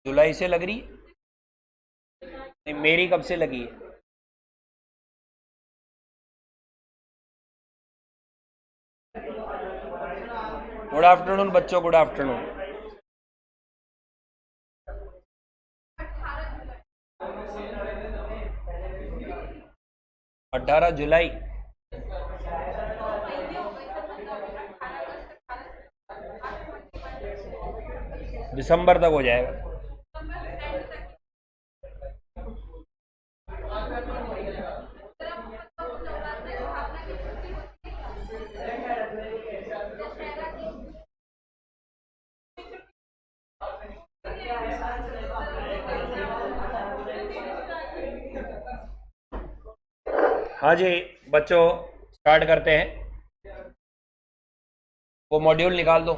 जुलाई से लग रही है? नहीं, मेरी कब से लगी है? गुड आफ्टरनून बच्चों, गुड आफ्टरनून। 18 जुलाई। दिसंबर तक हो जाएगा। हाँ जी बच्चों, स्टार्ट करते हैं। वो मॉड्यूल निकाल दो।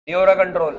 नहीं हो रहा कंट्रोल।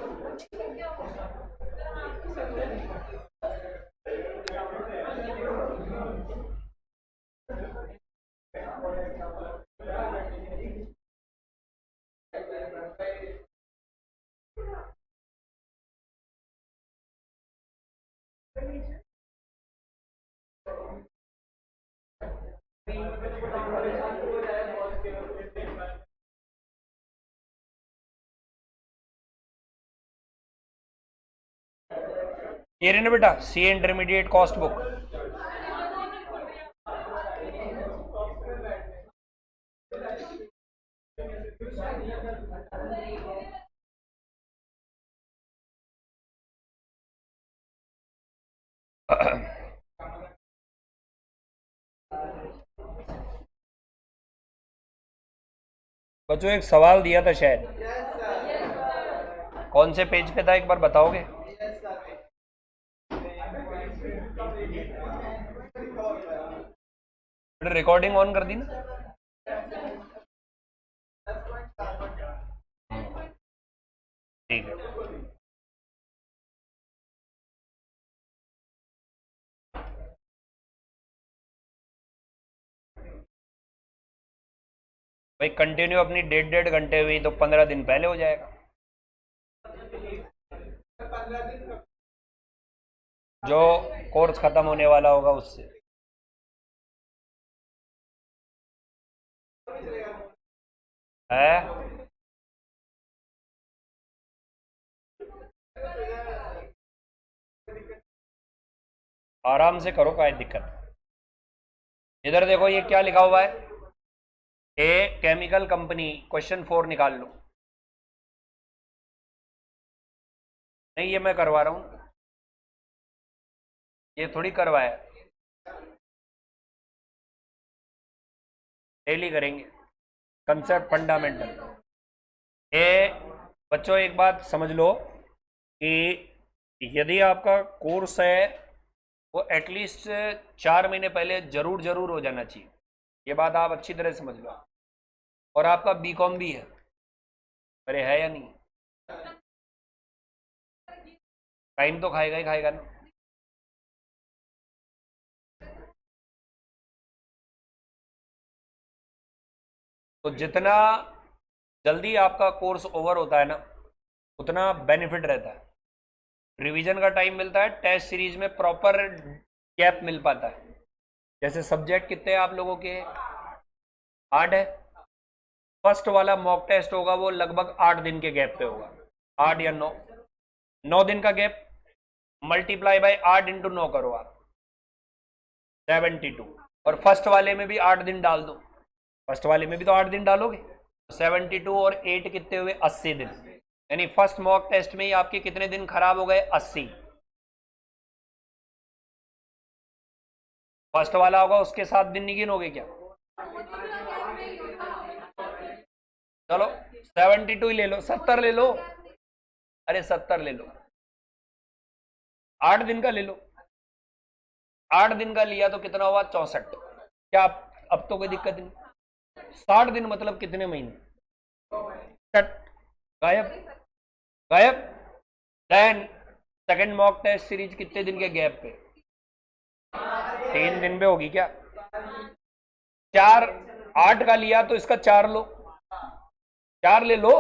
ये रही ना बेटा, सी इंटरमीडिएट कॉस्ट बुक। बच्चों एक सवाल दिया था शायद, कौन से पेज पे था एक बार बताओगे? रिकॉर्डिंग ऑन कर दी ना? ठीक है। भाई कंटिन्यू अपनी 1.5 घंटे हुई तो 15 दिन पहले हो जाएगा। जो कोर्स खत्म होने वाला होगा उससे। है? आराम से करो, कोई दिक्कत। इधर देखो ये क्या लिखा हुआ है, ए केमिकल कंपनी, क्वेश्चन 4 निकाल लो। नहीं ये मैं करवा रहा हूँ, ये थोड़ी करवाया। डेली करेंगे, कंसेप्ट फंडामेंटल। ए बच्चों एक बात समझ लो कि यदि आपका कोर्स है वो एटलीस्ट 4 महीने पहले जरूर जरूर हो जाना चाहिए। ये बात आप अच्छी तरह समझ लो। और आपका बीकॉम भी है, अरे है या नहीं? टाइम तो खाएगा ही खाएगा ना। तो जितना जल्दी आपका कोर्स ओवर होता है ना, उतना बेनिफिट रहता है। रिवीजन का टाइम मिलता है, टेस्ट सीरीज में प्रॉपर गैप मिल पाता है। जैसे सब्जेक्ट कितने हैं आप लोगों के? 8 है। फर्स्ट वाला मॉक टेस्ट होगा वो लगभग 8 दिन के गैप पे होगा, 8 या 9। 9 दिन का गैप, मल्टीप्लाई बाय 8 × 9 करो आप, 72। और फर्स्ट वाले में भी 8 दिन डाल दो, फर्स्ट वाले में भी तो 8 दिन डालोगे। 72 और 8 कितने हुए? 80 दिन। यानी फर्स्ट मॉक टेस्ट में ही आपके कितने दिन खराब हो गए? 80। फर्स्ट वाला होगा उसके 7 दिन नहीं गिनोगे क्या? चलो 72 ही ले लो, 70 ले लो। अरे 70 ले लो, 8 दिन का ले लो। 8 दिन का लिया तो कितना हुआ? 64। क्या अब तो कोई दिक्कत नहीं। 60 दिन मतलब कितने महीने? कट, गायब, गायब। Then second mock test series कितने दिन के गैप पे? 3 दिन पे होगी क्या? 4, 8 का लिया तो इसका 4 लो, 4 ले लो,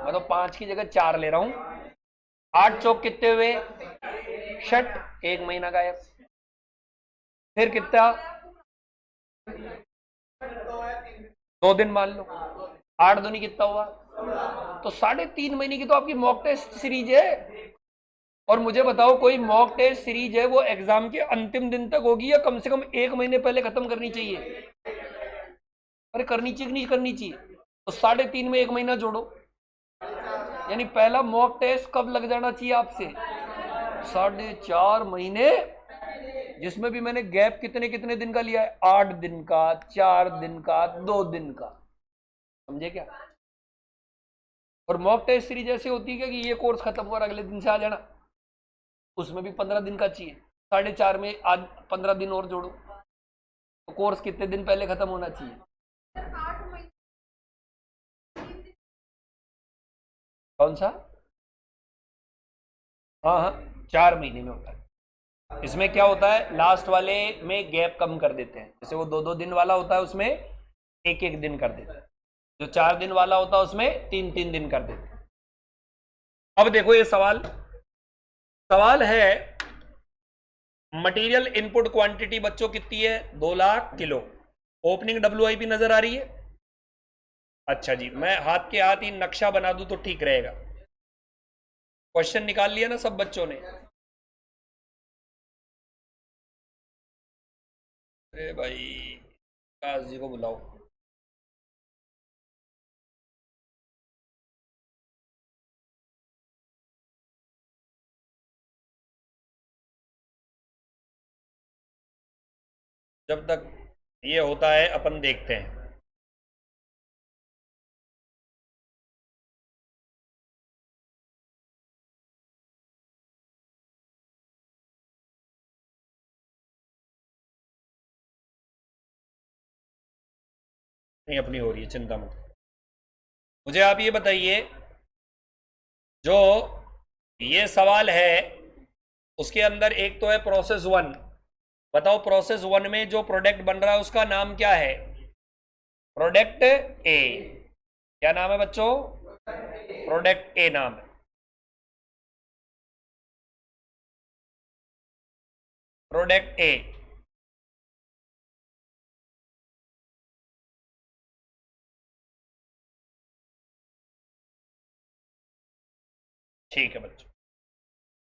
मैं तो 5 की जगह 4 ले रहा हूं। 8 चौक कितने हुए? 60, 1 महीना गायब। फिर कितना? 2 दिन मान लो, 8 दूनी कितना हुआ? तो 3.5 महीने की तो आपकी मॉक टेस्ट सीरीज है। और मुझे बताओ, कोई मॉक टेस्ट सीरीज है वो एग्जाम के अंतिम दिन तक होगी या कम से कम 1 महीने पहले खत्म करनी चाहिए? अरे करनी चाहिए कि नहीं करनी चाहिए? तो 3.5 में 1 महीना जोड़ो, यानी पहला मॉक टेस्ट कब लग जाना चाहिए आपसे? 4.5 महीने, जिसमें भी मैंने गैप कितने कितने दिन का लिया है? 8 दिन का, 4 दिन का, 2 दिन का। समझे क्या? और मॉक टेस्ट सीरीज ऐसी होती है कि ये कोर्स खत्म हुआ अगले दिन से आ जाना, उसमें भी 15 दिन का चाहिए। 4.5 में आज 15 दिन और जोड़ो, तो कोर्स कितने दिन पहले खत्म होना चाहिए? कौन सा? हाँ हाँ, 4 महीने में होता है। इसमें क्या होता है, लास्ट वाले में गैप कम कर देते हैं। जैसे वो 2-2 दिन वाला होता है उसमें 1-1 दिन कर देते हैं, जो 4 दिन वाला होता है उसमें 3-3 दिन कर देते हैं। अब देखो ये सवाल, सवाल है मटेरियल इनपुट क्वांटिटी बच्चों कितनी है? 2 लाख किलो। ओपनिंग WIP नजर आ रही है? अच्छा जी, मैं हाथ के हाथ ही नक्शा बना दूं तो ठीक रहेगा। क्वेश्चन निकाल लिया ना सब बच्चों ने? अरे भाई, काश जी को बुलाओ। जब तक ये होता है अपन देखते हैं। नहीं, अपनी हो रही है, चिंता मत। मुझे आप ये बताइए, जो ये सवाल है उसके अंदर एक तो है प्रोसेस 1। बताओ प्रोसेस 1 में जो प्रोडक्ट बन रहा है उसका नाम क्या है? प्रोडक्ट ए। क्या नाम है बच्चों? प्रोडक्ट ए नाम है। प्रोडक्ट ए। ठीक है बच्चों,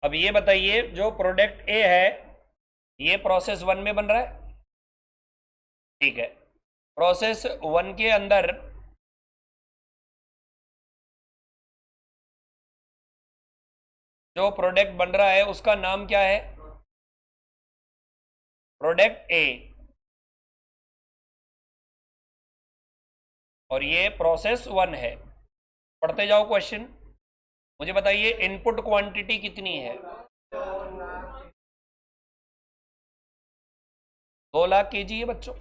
अब ये बताइए जो प्रोडक्ट ए है ये प्रोसेस 1 में बन रहा है। ठीक है, प्रोसेस 1 के अंदर जो प्रोडक्ट बन रहा है उसका नाम क्या है? प्रोडक्ट ए। और ये प्रोसेस 1 है। पढ़ते जाओ क्वेश्चन। मुझे बताइए इनपुट क्वांटिटी कितनी है? 2 लाख केजी है बच्चों।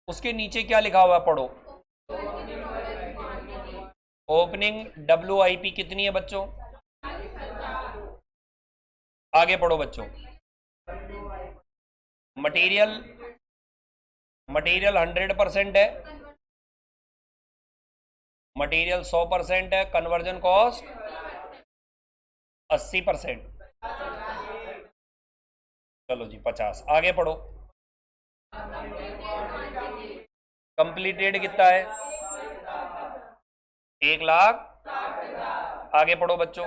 उसके नीचे क्या लिखा हुआ है पढ़ो। ओपनिंग WIP कितनी है बच्चों? आगे पढ़ो बच्चों। मटेरियल, मटेरियल 100% है, मटेरियल 100% है, कन्वर्जन कॉस्ट 80%। चलो जी 50। आगे पढ़ो। कंप्लीटेड कितना है? 1 लाख। आगे पढ़ो बच्चों।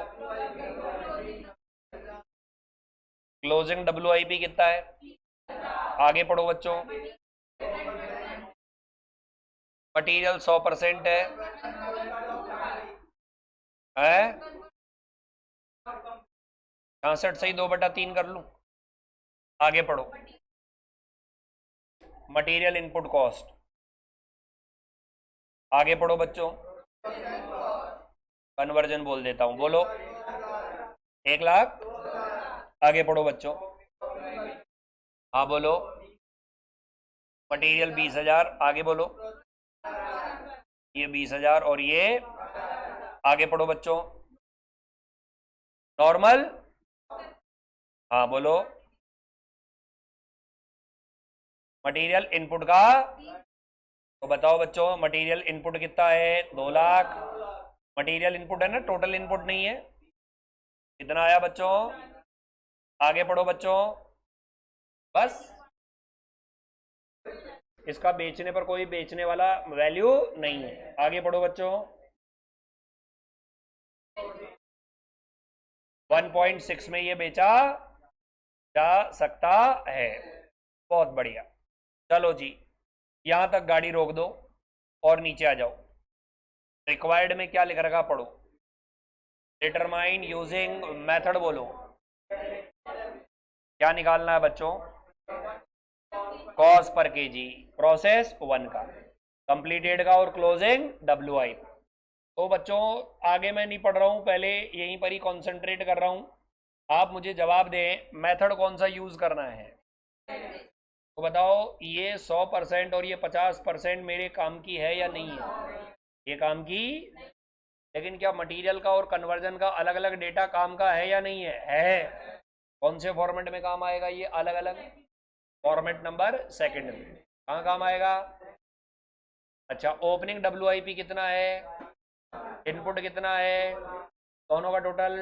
क्लोजिंग WIP कितना है? आगे पढ़ो बच्चों। मटेरियल 100% है 66 सही 2/3 कर लूं। आगे पढ़ो। Material input cost. आगे पढ़ो बच्चों। कन्वर्जन बोल देता हूं, बोलो। 1 लाख। आगे पढ़ो बच्चों। हाँ बोलो। मटेरियल 20,000। आगे बोलो। ये 20,000 और ये, आगे पढ़ो बच्चों। नॉर्मल, हाँ बोलो। मटेरियल इनपुट का, तो बताओ बच्चों मटेरियल इनपुट कितना है? 2 लाख। मटेरियल इनपुट है ना, टोटल इनपुट नहीं है। कितना आया बच्चों? आगे पढ़ो बच्चों। बस इसका बेचने पर कोई बेचने वाला वैल्यू नहीं है। आगे पढ़ो बच्चों। 1.6 में ये बेचा जा सकता है। बहुत बढ़िया। चलो जी, यहां तक गाड़ी रोक दो और नीचे आ जाओ। रिक्वायर्ड में क्या लिख रखा पढ़ो। डिटरमाइन यूजिंग मेथड बोलो। क्या निकालना है बच्चों? कॉस्ट पर केजी, प्रोसेस 1 का, कंप्लीटेड का और क्लोजिंग WI। तो बच्चों आगे मैं नहीं पढ़ रहा हूं, पहले यहीं पर ही कंसंट्रेट कर रहा हूं। आप मुझे जवाब दें मेथड कौन सा यूज करना है। तो बताओ ये 100% और ये 50% मेरे काम की है या नहीं है? ये काम की। लेकिन क्या मटेरियल का और कन्वर्जन का अलग अलग डेटा काम का है या नहीं है? है। कौन से फॉर्मेट में काम आएगा ये अलग अलग? फॉर्मेट नंबर 2 में। कहाँ काम आएगा? अच्छा, ओपनिंग WIP कितना है, इनपुट कितना है, दोनों का टोटल,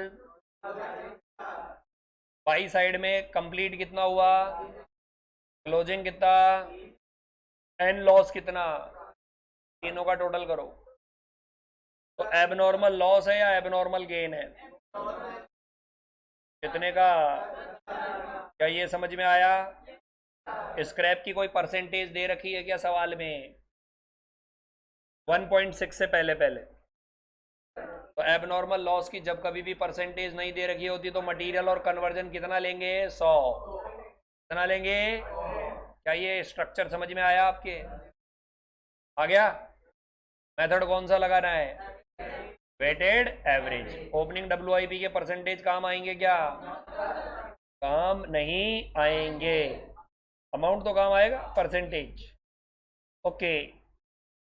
बाई साइड में कंप्लीट कितना हुआ, क्लोजिंग कितना, एंड लॉस कितना, तीनों का टोटल करो। तो एबनॉर्मल लॉस है या एबनॉर्मल गेन है? कितने का? क्या ये समझ में आया? स्क्रैप की कोई परसेंटेज दे रखी है क्या सवाल में? 1.6 से पहले पहले। तो एबनॉर्मल लॉस की जब कभी भी परसेंटेज नहीं दे रखी होती तो मटेरियल और कन्वर्जन कितना लेंगे? 100। कितना लेंगे? क्या ये स्ट्रक्चर समझ में आया आपके? आ गया? मेथड कौन सा लगाना है? Weighted average. ओपनिंग WIP के परसेंटेज काम आएंगे क्या? काम नहीं आएंगे। अमाउंट तो काम आएगा, परसेंटेज। ओके।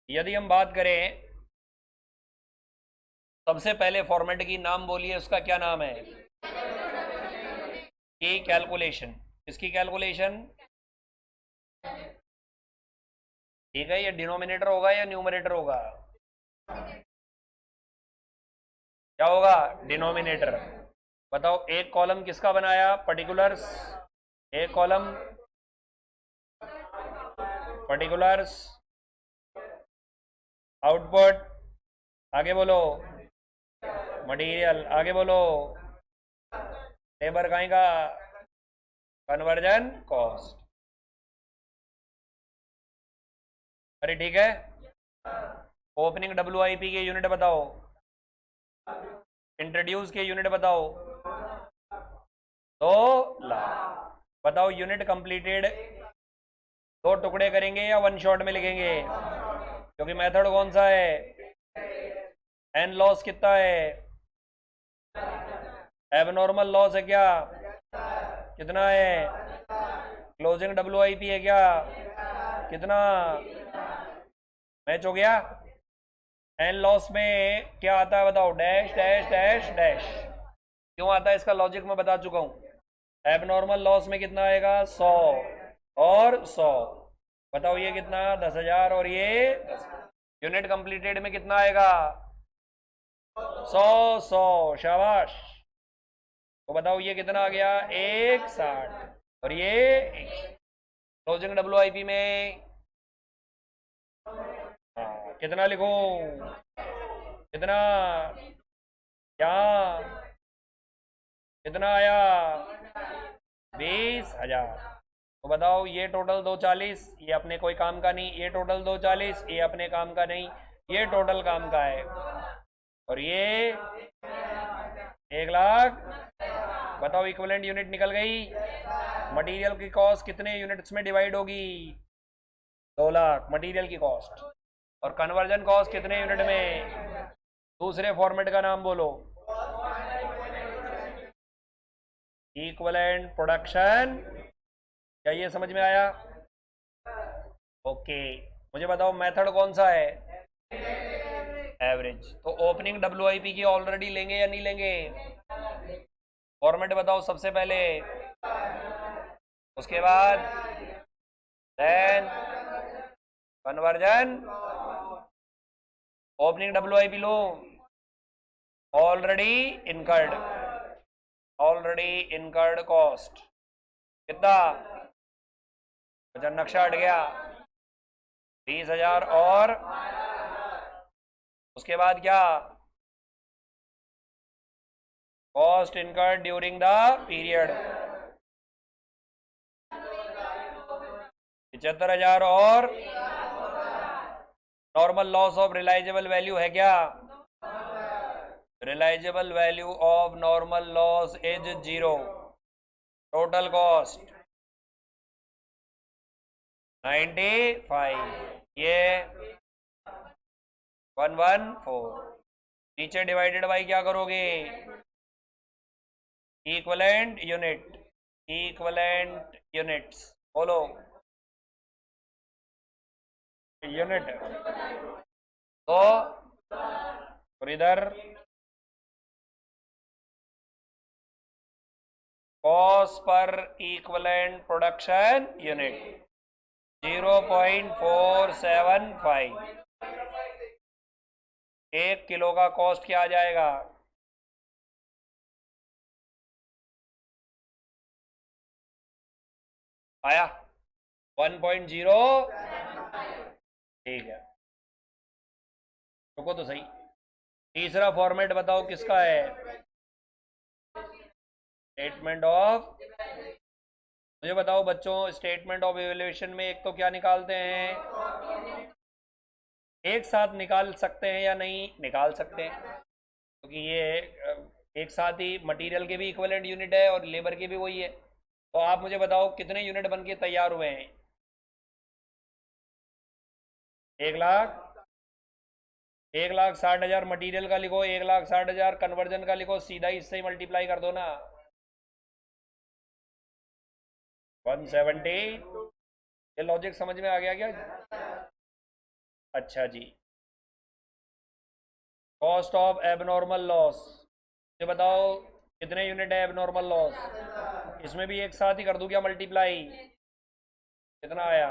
यदि हम बात करें, सबसे पहले फॉर्मेट की नाम बोलिए, उसका क्या नाम है? की कैलकुलेशन। इसकी कैलकुलेशन, ठीक है, ये डिनोमिनेटर होगा या न्यूमरेटर होगा? क्या होगा? डिनोमिनेटर। बताओ एक कॉलम किसका बनाया? पर्टिकुलर्स। एक कॉलम पर्टिकुलर्स, आउटपुट, आगे बोलो, मटेरियल, आगे बोलो, लेबर का, कन्वर्जन कॉस्ट। अरे ठीक है। ओपनिंग WIP के यूनिट बताओ, इंट्रोड्यूस के यूनिट बताओ। 2 लाख। बताओ यूनिट कंप्लीटेड 2 टुकड़े करेंगे या 1 शॉट में लिखेंगे? क्योंकि मेथड कौन सा है? एन लॉस कितना है? एबनॉर्मल लॉस है क्या? कितना है? क्लोजिंग WIP है क्या? कितना? मैच हो गया? एन लॉस में क्या आता है बताओ? Dash dash dash dash. क्यों आता है इसका लॉजिक मैं बता चुका हूं। एबनॉर्मल लॉस में कितना आएगा? 100 और 100। बताओ ये कितना? 10,000 और ये 10। यूनिट कंप्लीटेड में कितना आएगा? 100 100। शाबाश। तो बताओ ये कितना आ गया? 160 और ये 1। क्लोजिंग WIP में कितना लिखो? कितना? क्या? कितना आया? 20,000। तो बताओ ये टोटल 240, ये अपने कोई काम का नहीं। ये टोटल 240, ये अपने काम का नहीं। ये टोटल काम का है। और ये 1 लाख। बताओ इक्विवेलेंट यूनिट निकल गई। मटेरियल की कॉस्ट कितने यूनिट्स में डिवाइड होगी? 2 लाख मटेरियल की कॉस्ट। और कन्वर्जन कॉस्ट कितने यूनिट में? दूसरे फॉर्मेट का नाम बोलो। Equivalent production. क्या ये समझ में आया? ओके। मुझे बताओ मेथड कौन सा है? एवरेज। तो ओपनिंग WIP की ऑलरेडी लेंगे या नहीं लेंगे? फॉर्मेट बताओ सबसे पहले, उसके बाद देन कन्वर्जन। ओपनिंग WIP लो, already incurred, already incurred cost कितना? अच्छा नक्शा हट गया, 20,000 और उसके बाद क्या? Cost incurred during the period 75,000 और normal loss of realisable value है क्या? Realisable value of normal loss is 0। Total cost 95, ये 114। नीचे डिवाइडेड बाई क्या करोगे? इक्वलेंट यूनिट, इक्वलेंट यूनिट्स बोलो, यूनिट। तो और इधर cost per equivalent production unit 0.475। 1 kilo का कॉस्ट क्या आ जाएगा? आया 1.0। ठीक है, रुको तो सही। तीसरा फॉर्मेट बताओ किसका है? स्टेटमेंट ऑफ, मुझे बताओ बच्चों, स्टेटमेंट ऑफ इवैल्यूएशन में एक तो क्या निकालते हैं? एक साथ निकाल सकते हैं या नहीं निकाल सकते हैं? क्योंकि ये एक साथ ही मटेरियल के भी इक्विवेलेंट यूनिट है और लेबर के भी वही है। तो आप मुझे बताओ कितने यूनिट बन के तैयार हुए हैं? 1,00,000, 1,60,000 मटेरियल का लिखो, 1,60,000 कन्वर्जन का लिखो, सीधा इससे ही मल्टीप्लाई कर दो ना। 170। ये लॉजिक समझ में आ गया क्या? अच्छा जी। कॉस्ट ऑफ एबनॉर्मल लॉस, ये बताओ कितने यूनिट है एबनॉर्मल लॉस? इसमें भी एक साथ ही कर दूं क्या मल्टीप्लाई? कितना आया?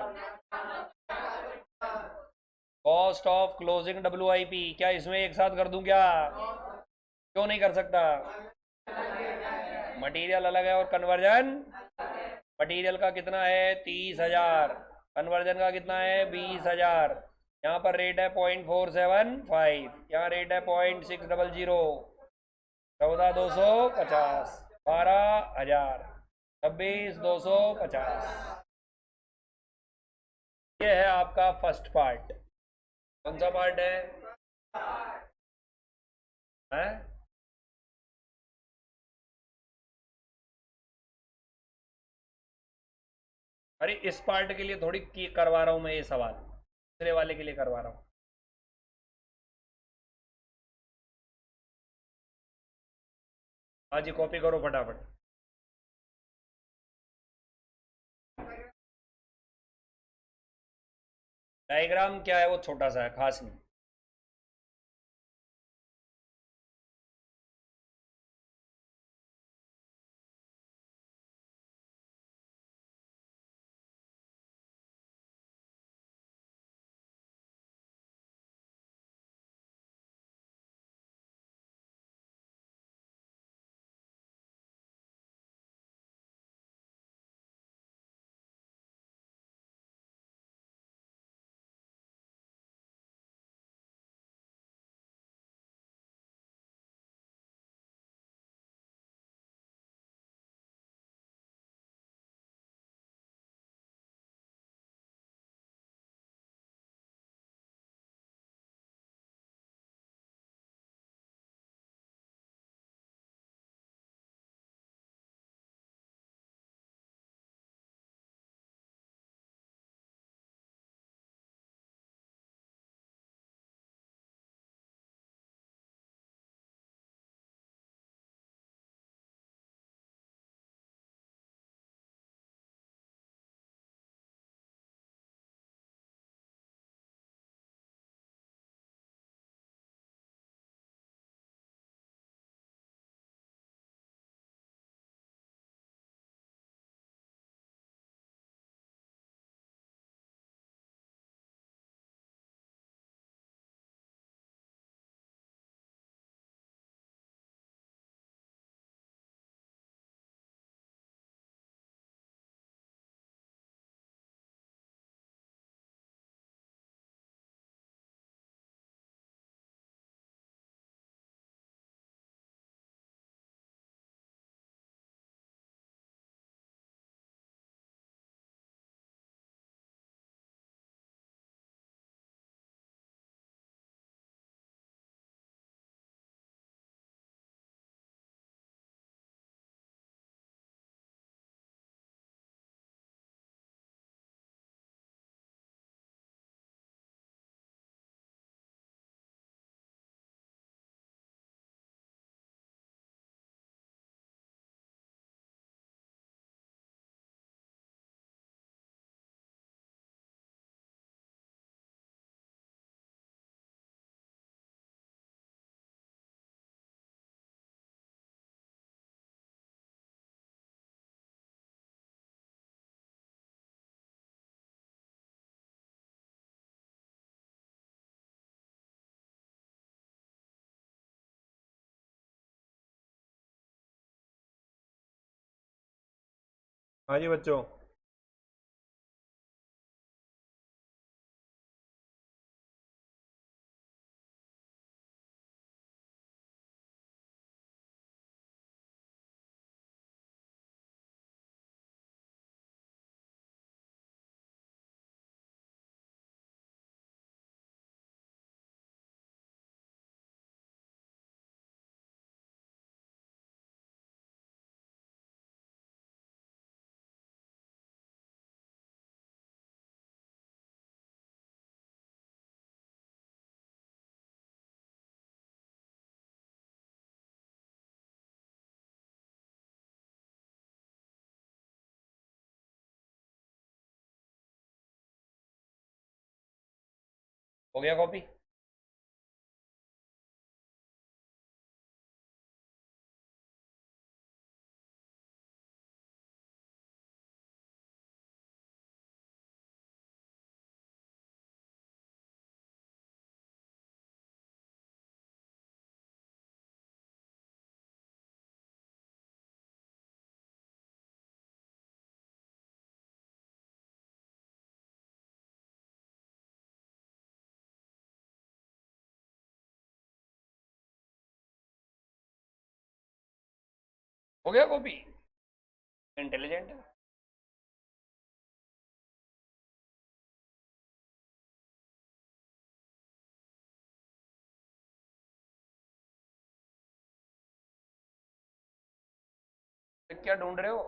कॉस्ट ऑफ क्लोजिंग WIP, क्या इसमें एक साथ कर दूं क्या? क्यों नहीं कर सकता? मटेरियल अलग है और कन्वर्जन, मटेरियल का कितना है? 30,000, कन्वर्जन का कितना है? 20,000। यहाँ पर रेट है 0.475, यहाँ रेट है 0.600। 14,250, 12,000, 26,250। ये है आपका फर्स्ट पार्ट। कौन सा पार्ट है? अरे इस पार्ट के लिए थोड़ी करवा रहा हूं मैं ये सवाल, दूसरे वाले के लिए करवा रहा हूँ। हाँ जी, कॉपी करो फटाफट। डायग्राम क्या है? वो छोटा सा है, खास नहीं। हाँ जी बच्चों। हो गया कॉपी? हो गया कॉपी? इंटेलिजेंट है। तो क्या ढूंढ रहे हो?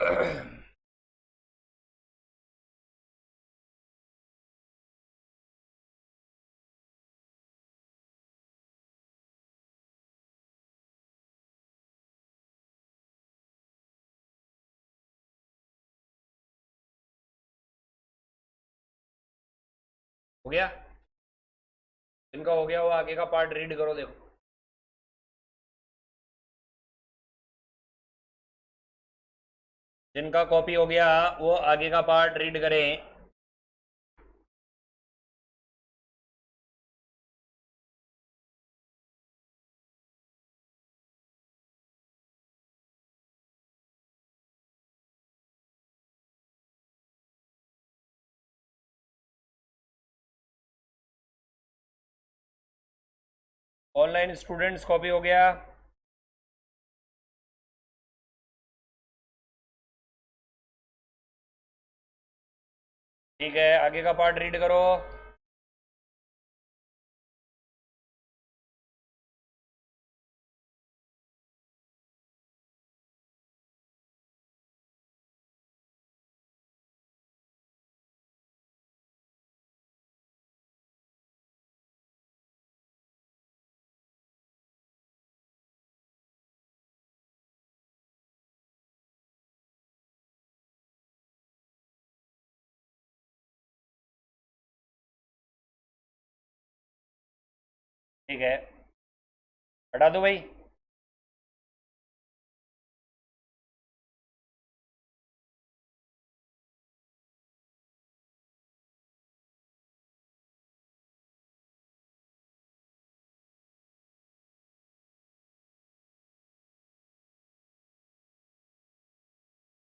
हो गया? इनका हो गया, वो आगे का पार्ट रीड करो, देखो। जिनका कॉपी हो गया वो आगे का पार्ट रीड करें। ऑनलाइन स्टूडेंट्स कॉपी हो गया? ठीक है, आगे का पार्ट रीड करो। ठीक है, हटा दो भाई।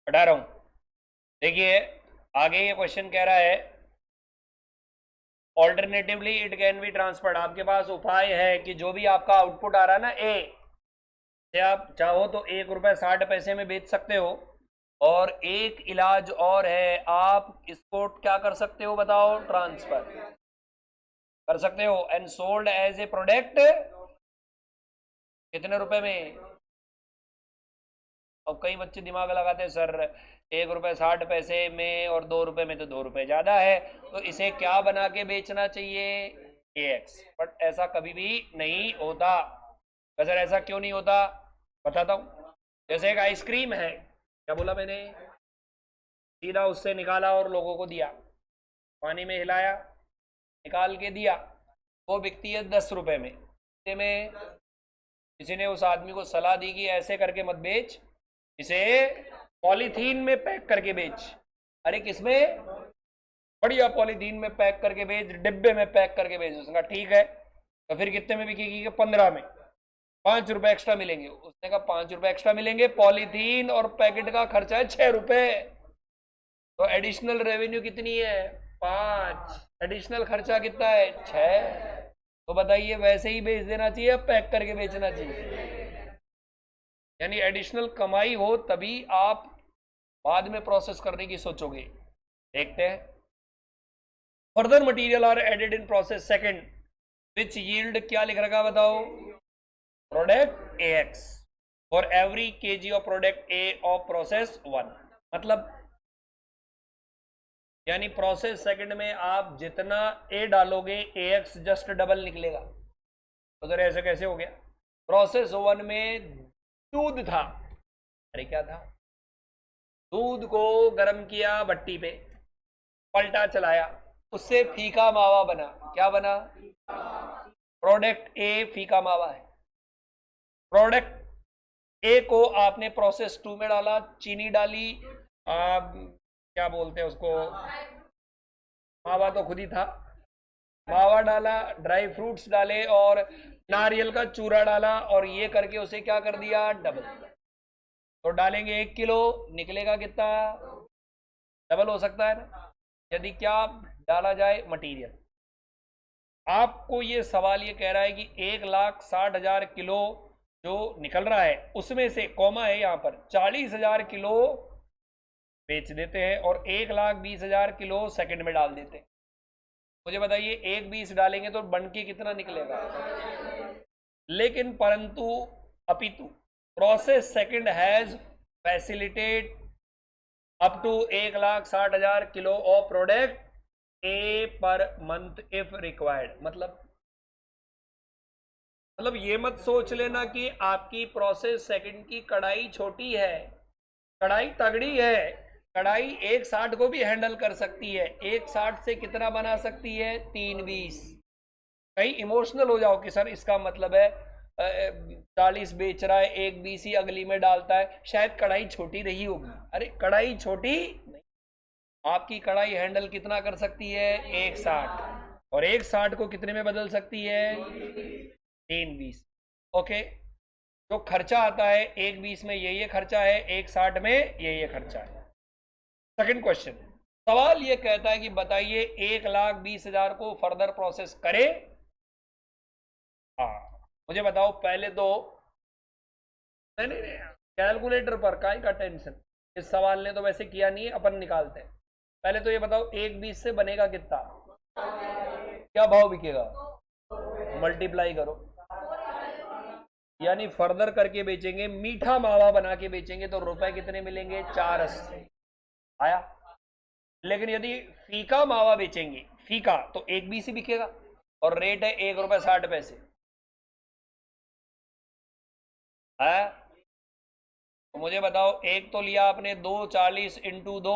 हटा रहा हूं। देखिए, आगे ये क्वेश्चन कह रहा है, alternatively it can be transferred. आपके पास उपाय है कि जो भी आपका आउटपुट आ रहा है ना, ए से आप चाहो तो 1 रुपये 60 पैसे में बेच सकते हो। और एक इलाज और है, आप इसको क्या कर सकते हो बताओ? ट्रांसफर कर सकते हो and sold as a product. कितने रुपए में? अब कई बच्चे दिमाग लगाते हैं, सर 1 रुपये 60 पैसे में और 2 रुपए में तो 2 रुपए ज्यादा है, तो इसे क्या बना के बेचना चाहिए? AX। बट ऐसा कभी भी नहीं होता। सर ऐसा क्यों नहीं होता, बताता हूँ। जैसे एक आइसक्रीम है, क्या बोला मैंने? सीधा उससे निकाला और लोगों को दिया, पानी में हिलाया, निकाल के दिया, वो बिकती है 10 रुपए में। में किसी ने उस आदमी को सलाह दी कि ऐसे करके मत बेच, इसे पॉलीथीन में पैक करके बेच। अरे किसमें? बढ़िया पॉलीथीन में पैक करके बेच, डिब्बे में पैक करके बेच। उसने कहा ठीक है, तो फिर कितने में बिकेगी? 15 में। 5 रुपए एक्स्ट्रा मिलेंगे। उसने कहा 5 रुपए एक्स्ट्रा मिलेंगे, पॉलीथीन और पैकेट का खर्चा है 6 रुपए, तो एडिशनल रेवेन्यू कितनी है? 5। एडिशनल खर्चा कितना है? 6। तो बताइए, वैसे ही बेच देना चाहिए या पैक करके बेचना चाहिए? यानी एडिशनल कमाई हो तभी आप बाद में प्रोसेस करने की सोचोगे। देखते हैं। Further material are added in process second which yield, क्या लिख रखा बताओ? Product AX for every KG of product A of process 1। मतलब यानी प्रोसेस सेकंड में आप जितना A डालोगे AX जस्ट डबल निकलेगा। तो जरा ऐसे कैसे हो गया? प्रोसेस 1 में दूध था, अरे क्या था? दूध को गर्म किया भट्टी पे, पलटा चलाया, उससे फीका मावा बना। क्या बना? प्रोडक्ट ए फीका मावा है। प्रोडक्ट ए को आपने प्रोसेस 2 में डाला, चीनी डाली, क्या बोलते हैं उसको, मावा तो खुद ही था, मावा डाला, ड्राई फ्रूट्स डाले और नारियल का चूरा डाला, और ये करके उसे क्या कर दिया? डबल। तो डालेंगे 1 किलो, निकलेगा कितना? डबल हो सकता है ना, यदि क्या डाला जाए मटेरियल। आपको ये सवाल ये कह रहा है कि 1,60,000 किलो जो निकल रहा है उसमें से, कॉमा है यहाँ पर, 40,000 किलो बेच देते हैं और 1,20,000 किलो सेकंड में डाल देते हैं। मुझे बताइए, 1,20 डालेंगे तो बन के कितना निकलेगा? लेकिन परंतु अपितु process second has facilitate up to 1,60,000 kilo of product A per month if required. मतलब ये मत सोच लेना कि आपकी प्रोसेस सेकंड की कढ़ाई छोटी है, कढ़ाई तगड़ी है। कढ़ाई 1,60 को भी हैंडल कर सकती है। 1,60 से कितना बना सकती है? 320। कहीं इमोशनल हो जाओ कि सर इसका मतलब है 40 बेच रहा है, 1,20 ही अगली में डालता है, शायद कढ़ाई छोटी रही होगी। अरे कढ़ाई छोटी नहीं, आपकी कढ़ाई हैंडल कितना कर सकती है? 1,60। और 1,60 को कितने में बदल सकती है? 320। ओके, जो खर्चा आता है 1,20 में ये खर्चा है, 1,60 में ये खर्चा है। सेकंड क्वेश्चन, सवाल ये कहता है कि बताइए 1,20,000 को फर्दर प्रोसेस करे। हाँ, मुझे बताओ पहले तो नहीं, कैलकुलेटर पर काहे का टेंशन, इस सवाल ने तो वैसे किया नहीं है, अपन निकालते हैं। पहले तो ये बताओ 1,20 से बनेगा कितना, क्या भाव बिकेगा? मल्टीप्लाई करो, यानी फर्दर करके बेचेंगे, मीठा मावा बना के बेचेंगे तो रुपए कितने मिलेंगे? 480 आया। लेकिन यदि फीका मावा बेचेंगे, फीका, तो 1,20 ही बिकेगा और रेट है ₹1.60 है। तो मुझे बताओ, एक तो लिया आपने 2,40 इंटू 2,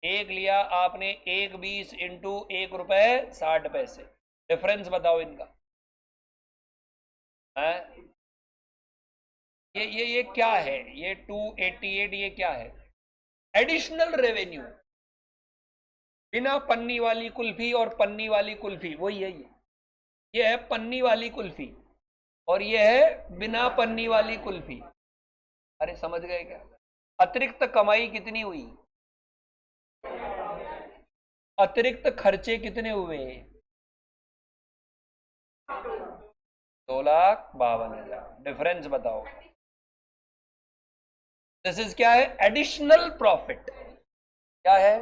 एक लिया आपने 1,20 इंटू ₹1.60। डिफरेंस बताओ इनका है। ये क्या है? ये 288 ये क्या है? Additional revenue. बिना पन्नी वाली कुल्फी और पन्नी वाली कुल्फी वही है। ये है पन्नी वाली कुल्फी और ये है बिना पन्नी वाली कुल्फी। अरे समझ गए क्या? अतिरिक्त कमाई कितनी हुई? अतिरिक्त खर्चे कितने हुए? 2,52,000। डिफरेंस बताओ। दिस इज क्या है? Additional profit. क्या है?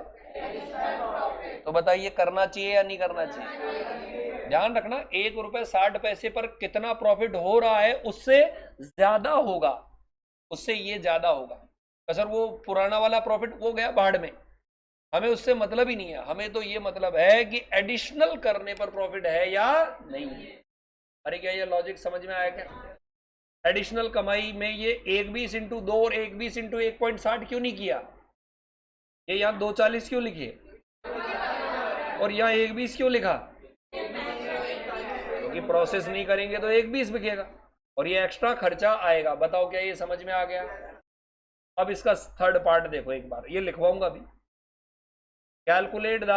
तो बताइए करना चाहिए या नहीं करना चाहिए? ध्यान रखना, ₹1.60 पर कितना प्रॉफिट हो रहा है उससे ज्यादा होगा, उससे ये ज्यादा होगा। तो सर वो पुराना वाला प्रॉफिट वो गया भाड़ में, हमें उससे मतलब ही नहीं है। हमें तो ये मतलब है कि एडिशनल करने पर प्रॉफिट है या नहीं है। अरे क्या ये लॉजिक समझ में आया क्या? एडिशनल कमाई में ये 1,20 इंटू 2 और 1,20 इंटू 1.60 क्यों नहीं किया? ये यहाँ 2,40 क्यों लिखे और यहाँ 1,20 क्यों लिखा? क्योंकि प्रोसेस नहीं करेंगे तो 1,20 बिकेगा और ये एक्स्ट्रा खर्चा आएगा। बताओ क्या ये समझ में आ गया? अब इसका थर्ड पार्ट देखो एक बार, ये लिखवाऊंगा भी। कैलकुलेट द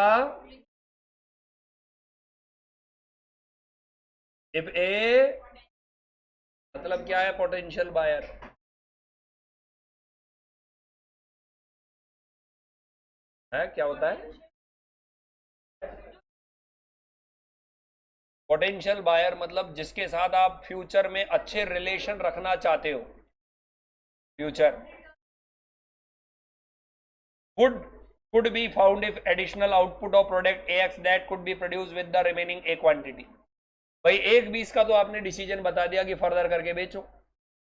इफ ए, मतलब क्या है? पोटेंशियल बायर है, क्या होता है? पोटेंशियल बायर मतलब जिसके साथ आप फ्यूचर में अच्छे रिलेशन रखना चाहते हो। Future would could be found if additional output of product AX that could be produced with the remaining A quantity। भाई 1,20 का तो आपने डिसीजन बता दिया कि फर्दर करके बेचो।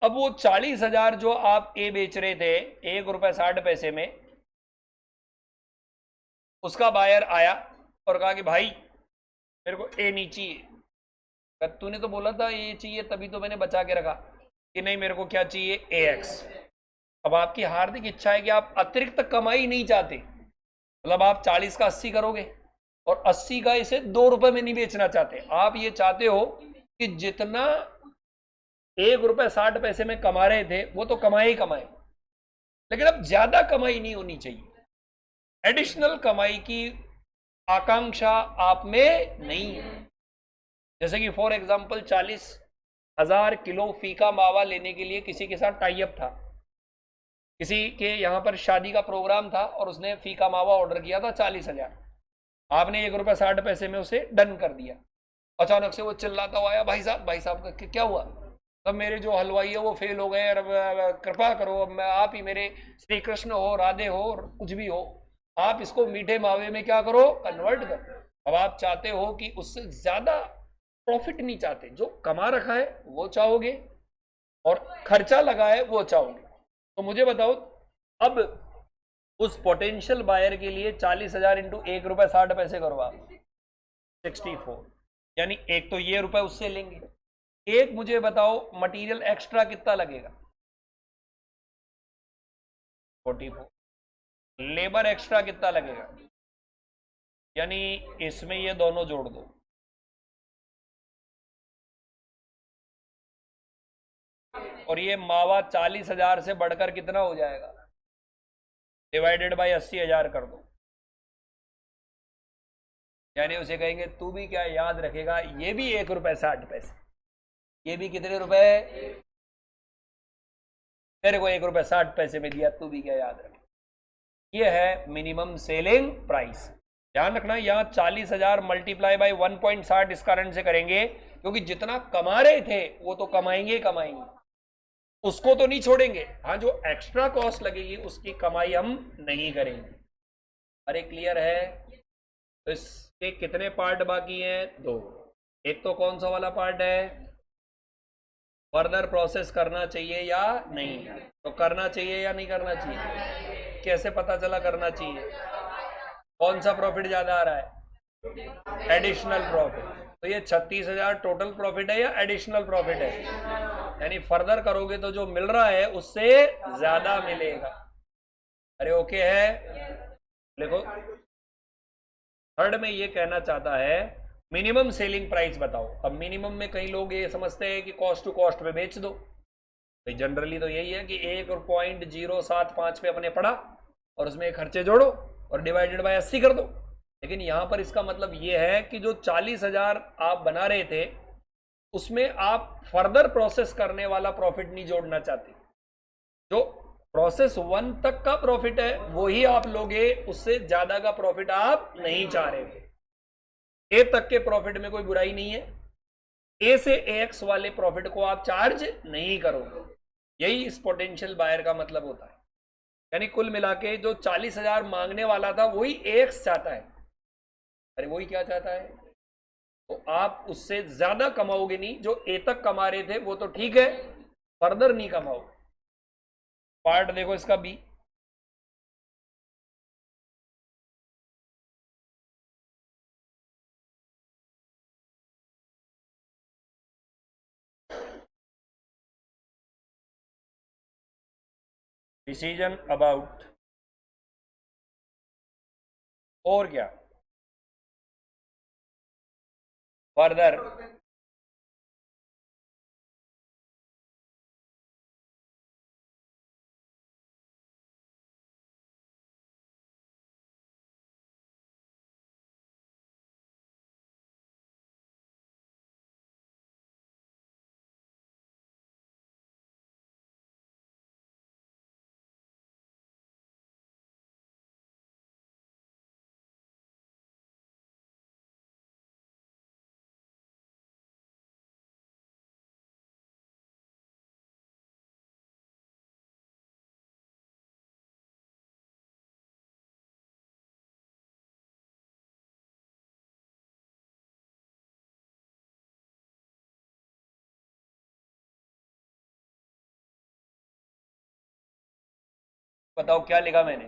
अब वो 40,000 जो आप ए बेच रहे थे ₹1.60 में, उसका बायर आया और कहा कि भाई मेरे को ए नहीं चाहिए। तूने तो बोला था ये चाहिए, तभी तो मैंने बचा के रखा कि नहीं मेरे को क्या चाहिए? AX। अब आपकी हार्दिक इच्छा है कि आप अतिरिक्त कमाई नहीं चाहते, मतलब आप 40 का 80 करोगे और 80 का इसे ₹2 में नहीं बेचना चाहते। आप ये चाहते हो कि जितना ₹1.60 में कमा रहे थे वो तो कमाए ही कमाए, लेकिन अब ज्यादा कमाई नहीं होनी चाहिए। एडिशनल कमाई की आकांक्षा आप में नहीं है। जैसे कि फॉर एग्जांपल 40,000 किलो फीका मावा लेने के लिए किसी के साथ टाई अप था, किसी के यहाँ पर शादी का प्रोग्राम था और उसने फीका मावा ऑर्डर किया था 40,000। आपने ₹1.60 में उसे डन कर दिया। अचानक से वो चिल्लाता हुआ आया, भाई साहब भाई साहब क्या हुआ? तब मेरे जो हलवाई है वो फेल हो गए, कृपा करो, अब मैं आप ही मेरे श्री कृष्ण हो, राधे हो, कुछ भी हो, आप इसको मीठे मावे में क्या करो? कन्वर्ट करो। अब आप चाहते हो कि उससे ज्यादा प्रॉफिट नहीं चाहते, जो कमा रखा है वो चाहोगे और खर्चा लगा है वो चाहोगे। तो मुझे बताओ, अब उस पोटेंशियल बायर के लिए 40,000 इंटू ₹1.60 करो आप, 64, यानी एक तो ये रुपए उससे लेंगे। एक मुझे बताओ मटेरियल एक्स्ट्रा कितना लगेगा, 44। लेबर एक्स्ट्रा कितना लगेगा, यानी इसमें ये दोनों जोड़ दो, और ये मावा 40,000 से बढ़कर कितना हो जाएगा, डिवाइडेड बाई 80,000 कर दो। यानी उसे कहेंगे तू भी क्या याद रखेगा, ये भी ₹1.60, ये भी कितने रुपए, तेरे को ₹1.60 में दिया, तू भी क्या याद रखे। ये है मिनिमम सेलिंग प्राइस। ध्यान रखना, यहाँ 40,000 मल्टीप्लाई बाई 1.60 इस कारण से करेंगे क्योंकि जितना कमा रहे थे वो तो कमाएंगे कमाएंगे, उसको तो नहीं छोड़ेंगे। हाँ, जो एक्स्ट्रा कॉस्ट लगेगी उसकी कमाई हम नहीं करेंगे। अरे क्लियर है? तो इसके कितने पार्ट बाकी हैं, 2। एक तो कौन सा वाला पार्ट है, फर्दर प्रोसेस करना चाहिए या नहीं, तो करना चाहिए या नहीं करना चाहिए, कैसे पता चला करना चाहिए, कौन सा प्रॉफिट ज्यादा आ रहा है, एडिशनल प्रॉफिट। तो ये 36,000 टोटल प्रॉफिट है या एडिशनल प्रॉफिट है, यानी फर्दर करोगे तो जो मिल रहा है उससे ज्यादा मिलेगा। अरे ओके है, देखो थर्ड में ये कहना चाहता है मिनिमम सेलिंग प्राइस बताओ। अब मिनिमम में कई लोग ये समझते हैं कि कॉस्ट टू कॉस्ट पे बेच दो, भाई जनरली तो यही है कि 1.075 पे अपने पड़ा और उसमें खर्चे जोड़ो और डिवाइडेड बाय 80 कर दो। लेकिन यहां पर इसका मतलब ये है कि जो 40,000 आप बना रहे थे उसमें आप फर्दर प्रोसेस करने वाला प्रॉफिट नहीं जोड़ना चाहते। जो प्रोसेस 1 तक का प्रॉफिट है वही आप लोगे, उससे ज्यादा का प्रॉफिट आप नहीं चाह रहे। ए तक के प्रॉफिट में कोई बुराई नहीं है, ए से एक्स वाले प्रॉफिट को आप चार्ज नहीं करोगे। यही इस पोटेंशियल बायर का मतलब होता है। यानी कुल मिला के जो 40,000 मांगने वाला था वही एक्स चाहता है। अरे वही क्या चाहता है, तो आप उससे ज्यादा कमाओगे नहीं। जो ए तक कमा रहे थे वो तो ठीक है, फर्दर नहीं कमाओगे। पार्ट देखो इसका बी, डिसीजन अबाउट, और क्या, फर्दर बताओ क्या लिखा मैंने,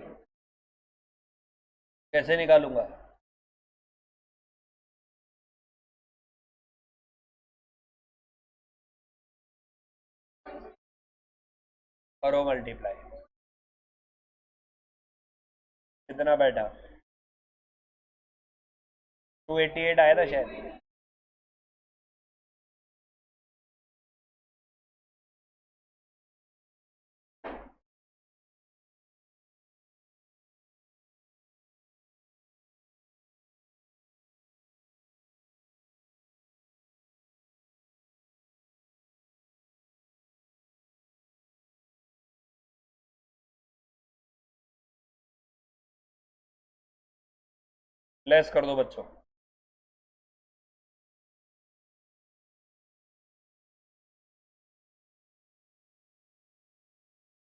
कैसे निकालूंगा, करो मल्टीप्लाई, कितना बैठा, 288 आया था शायद। लेस कर दो बच्चों,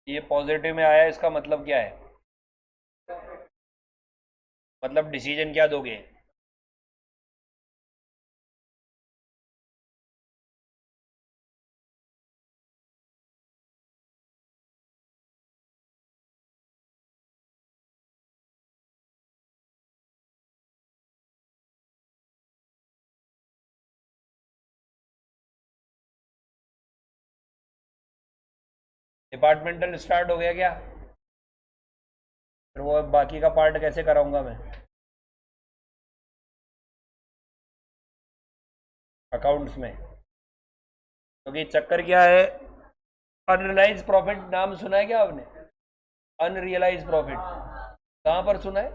ये पॉजिटिव में आया, इसका मतलब क्या है, मतलब डिसीजन क्या दोगे, डिपार्टमेंटल स्टार्ट हो गया क्या? फिर वो बाकी का पार्ट कैसे कराऊंगा मैं अकाउंट्स में? क्योंकि चक्कर क्या है, अनरियलाइज प्रॉफिट नाम सुना है क्या आपने? अनरियलाइज प्रॉफिट कहाँ पर सुना है?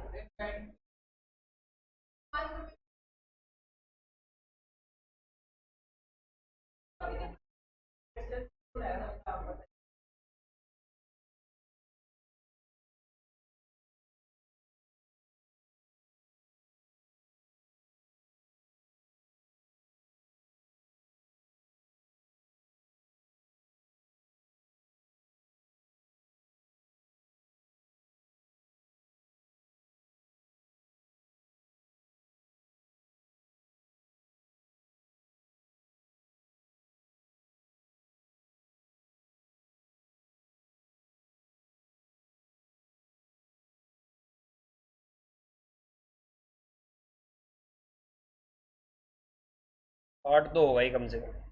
पार्ट तो होगा ही कम से कम।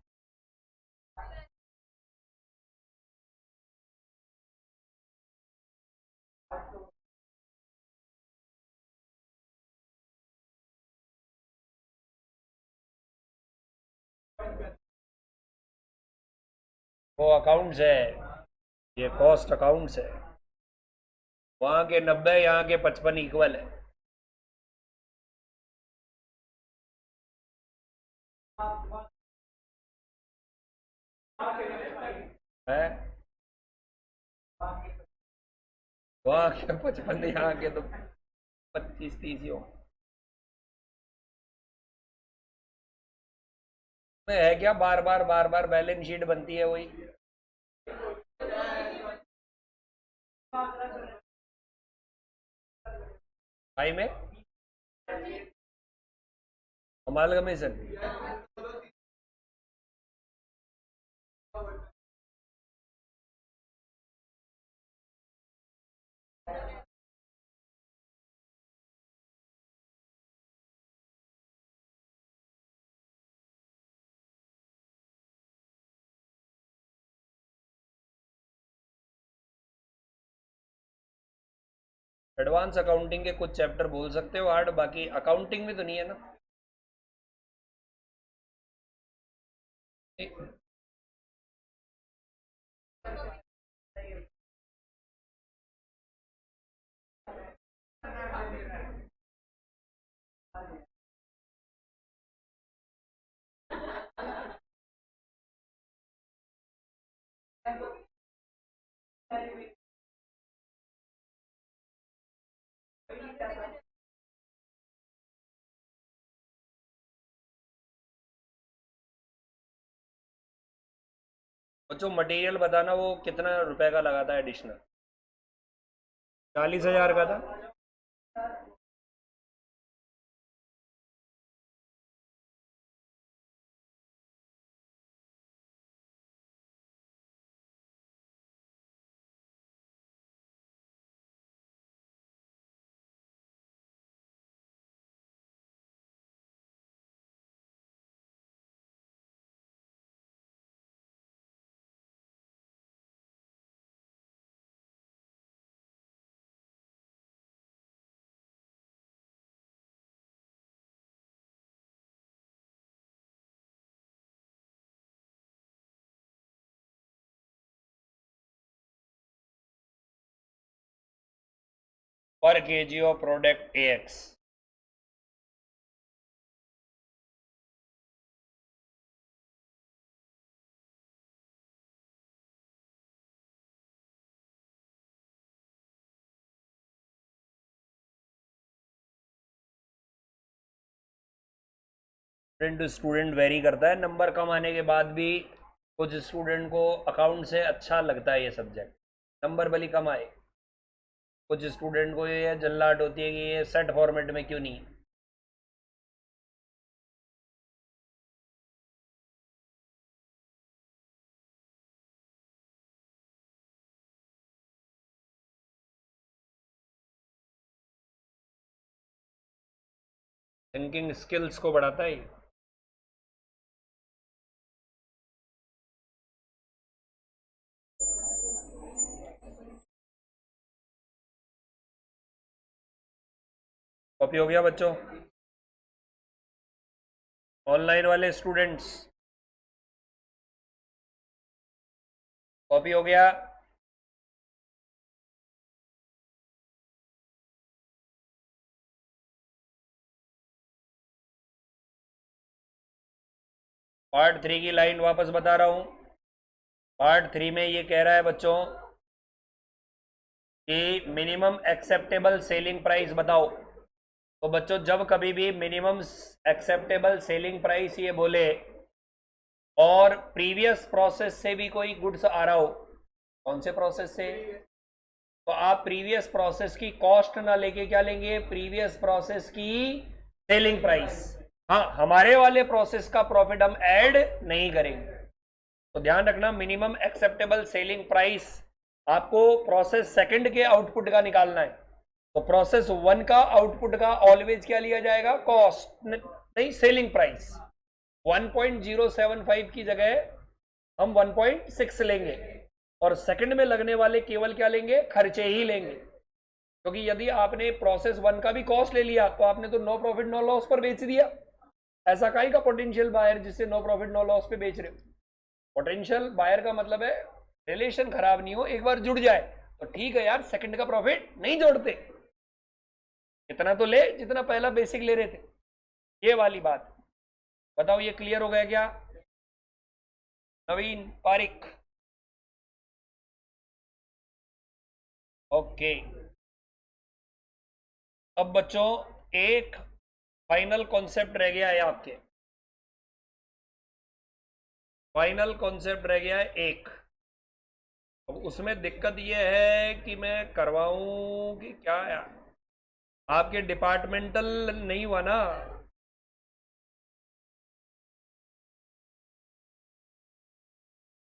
वो अकाउंट्स है, ये कॉस्ट अकाउंट्स है। वहाँ के 90, यहाँ के 55 इक्वल है। है वहाँ के 55, यहाँ के तो 25-30 ही हो। में है क्या, बार बार बार बार बैलेंस शीट बनती है वही। आई में अमालगमेशन। एडवांस अकाउंटिंग के कुछ चैप्टर बोल सकते हो हार्ड, बाकी अकाउंटिंग में तो नहीं है ना? और जो मटेरियल बताना, वो कितना रुपए का लगा था एडिशनल? 40,000 का था। Per KG of product AX। Student to student very करता है, नंबर कम आने के बाद भी कुछ स्टूडेंट को अकाउंट से अच्छा लगता है ये सब्जेक्ट, नंबर भले कम आए। कुछ स्टूडेंट को ये जल्लाहट होती है कि ये सेट फॉर्मेट में क्यों नहीं। थिंकिंग स्किल्स को बढ़ाता है। कॉपी हो गया बच्चों? ऑनलाइन वाले स्टूडेंट्स कॉपी हो गया? पार्ट 3 की लाइन वापस बता रहा हूं। पार्ट 3 में ये कह रहा है बच्चों कि मिनिमम एक्सेप्टेबल सेलिंग प्राइस बताओ। तो बच्चों जब कभी भी मिनिमम एक्सेप्टेबल सेलिंग प्राइस ये बोले और प्रीवियस प्रोसेस से भी कोई गुड्स आ रहा हो, कौन से प्रोसेस से, तो आप प्रीवियस प्रोसेस की कॉस्ट ना लेके क्या लेंगे, प्रीवियस प्रोसेस की सेलिंग प्राइस। हाँ, हमारे वाले प्रोसेस का प्रॉफिट हम ऐड नहीं करेंगे। तो ध्यान रखना, मिनिमम एक्सेप्टेबल सेलिंग प्राइस आपको प्रोसेस सेकंड के आउटपुट का निकालना है। तो प्रोसेस 1 का आउटपुट का ऑलवेज क्या लिया जाएगा, कॉस्ट नहीं सेलिंग प्राइस। 1.075 की जगह हम 1.6 लेंगे और सेकंड में लगने वाले केवल क्या लेंगे, खर्चे ही लेंगे। क्योंकि यदि आपने प्रोसेस 1 का भी कॉस्ट ले लिया तो आपने तो नो प्रॉफिट नो लॉस पर बेच दिया। ऐसा काहे का पोटेंशियल बायर जिससे नो प्रॉफिट नो लॉस पे बेच रहे हो। पोटेंशियल बायर का मतलब है रिलेशन खराब नहीं हो, एक बार जुड़ जाए तो ठीक है यार, सेकंड का प्रॉफिट नहीं जोड़ते, इतना तो ले जितना पहला बेसिक ले रहे थे, ये वाली बात। बताओ ये क्लियर हो गया क्या? नवीन पारिक, ओके। अब बच्चों एक फाइनल कॉन्सेप्ट रह गया है आपके, फाइनल कॉन्सेप्ट रह गया है एक। अब उसमें दिक्कत यह है कि मैं करवाऊं कि क्या यार, आपके डिपार्टमेंटल नहीं हुआ ना।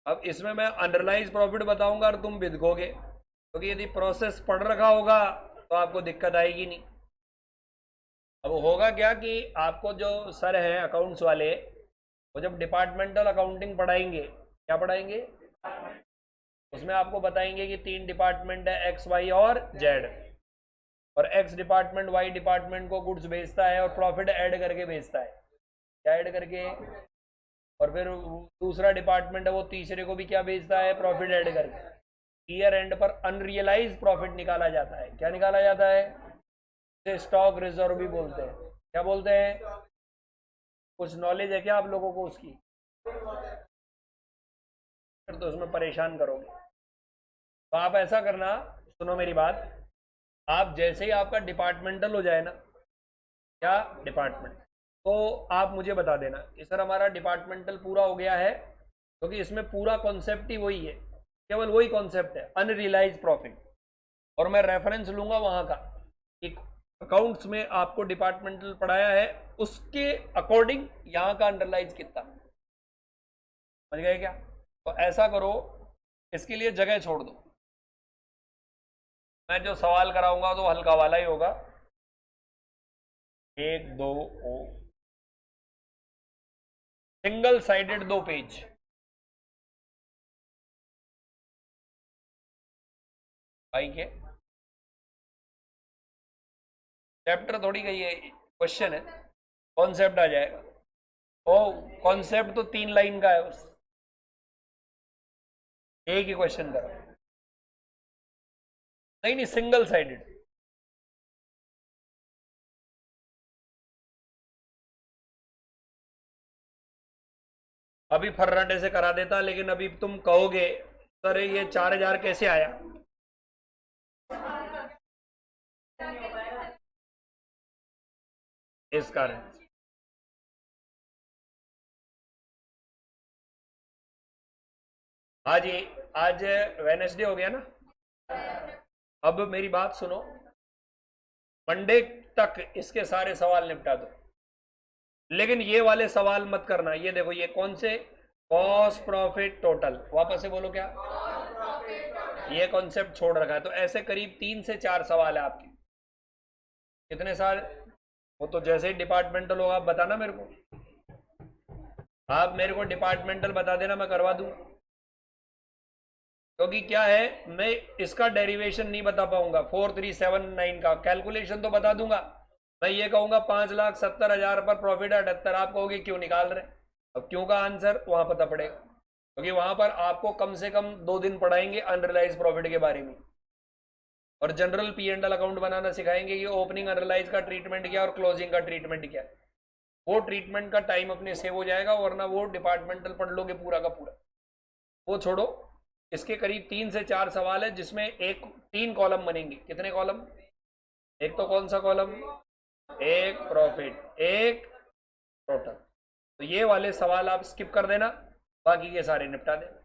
अब इसमें मैं अंडरलाइज प्रॉफिट बताऊंगा और तुम बिदकोगे, क्योंकि यदि प्रोसेस पढ़ रखा होगा तो आपको दिक्कत आएगी नहीं। अब होगा क्या कि आपको जो सर हैं अकाउंट्स वाले, वो जब डिपार्टमेंटल अकाउंटिंग पढ़ाएंगे, क्या पढ़ाएंगे, उसमें आपको बताएंगे कि 3 डिपार्टमेंट है, एक्स वाई और जेड, और एक्स डिपार्टमेंट वाई डिपार्टमेंट को गुड्स बेचता है और प्रॉफिट ऐड करके बेचता है, क्या ऐड करके, और फिर दूसरा डिपार्टमेंट है वो तीसरे को भी क्या बेचता है, प्रॉफिट ऐड करके। ईयर एंड पर अनरियलाइज प्रॉफिट निकाला जाता है। क्या निकाला जाता है? स्टॉक रिजर्व भी बोलते हैं। क्या बोलते हैं? कुछ नॉलेज है क्या आप लोगों को उसकी? फिर तो उसमें परेशान करोगे। तो आप ऐसा करना, सुनो मेरी बात, आप जैसे ही आपका डिपार्टमेंटल हो जाए ना, क्या डिपार्टमेंट, तो आप मुझे बता देना कि सर हमारा डिपार्टमेंटल पूरा हो गया है, क्योंकि इसमें पूरा कॉन्सेप्ट ही वही है, केवल वही कॉन्सेप्ट है, अनरियलाइज प्रॉफिट। और मैं रेफरेंस लूंगा वहां का, एक अकाउंट्स में आपको डिपार्टमेंटल पढ़ाया है उसके अकॉर्डिंग यहाँ का अंडरलाइज कितना, समझ गए क्या? तो ऐसा करो, इसके लिए जगह छोड़ दो, मैं जो सवाल कराऊंगा तो हल्का वाला ही होगा। 1 2 ओ सिंगल साइडेड 2 पेज, आई के चैप्टर थोड़ी गई है, क्वेश्चन है, कॉन्सेप्ट आ जाएगा। ओ कॉन्सेप्ट तो 3 लाइन का है बस, एक ही क्वेश्चन करो। नहीं नहीं, सिंगल साइडेड। अभी फर्राटे से करा देता, लेकिन अभी तुम कहोगे सर ये 4000 कैसे आया, इस कारण। आज ये, आज वेनेसडे हो गया ना, अब मेरी बात सुनो, मंडे तक इसके सारे सवाल निपटा दो। लेकिन ये वाले सवाल मत करना, ये देखो ये कौन से, कॉस्ट प्रॉफिट टोटल, वापस से बोलो क्या, ये कॉन्सेप्ट छोड़ रखा है। तो ऐसे करीब 3 से 4 सवाल है आपके। कितने साल? वो तो जैसे ही डिपार्टमेंटल होगा आप बताना मेरे को, आप मेरे को डिपार्टमेंटल बता देना, मैं करवा दूं। क्योंकि क्या है, मैं इसका डेरिवेशन नहीं बता पाऊंगा, 4379 का कैलकुलेशन तो बता दूंगा, मैं ये कहूंगा 5,70,000 पर प्रॉफिट है 78, आप कहोगे क्यों निकाल रहे? अब क्यों का आंसर वहां पता पड़ेगा, क्योंकि वहां पर आपको कम से कम 2 दिन पढ़ाएंगे अनरियलाइज प्रॉफिट के बारे में, और general P and L account बनाना सिखाएंगे कि ओपनिंग अनरियलाइज का ट्रीटमेंट क्या और क्लोजिंग का ट्रीटमेंट क्या है। वो ट्रीटमेंट का टाइम अपने सेव हो जाएगा, वरना वो डिपार्टमेंटल पढ़ लोगे पूरा का पूरा। वो छोड़ो, इसके करीब 3 से 4 सवाल है जिसमें 3 कॉलम बनेंगे। कितने कॉलम? एक तो कौन सा कॉलम? एक प्रॉफिट, एक टोटल। तो ये वाले सवाल आप स्किप कर देना, बाकी के सारे निपटा देना।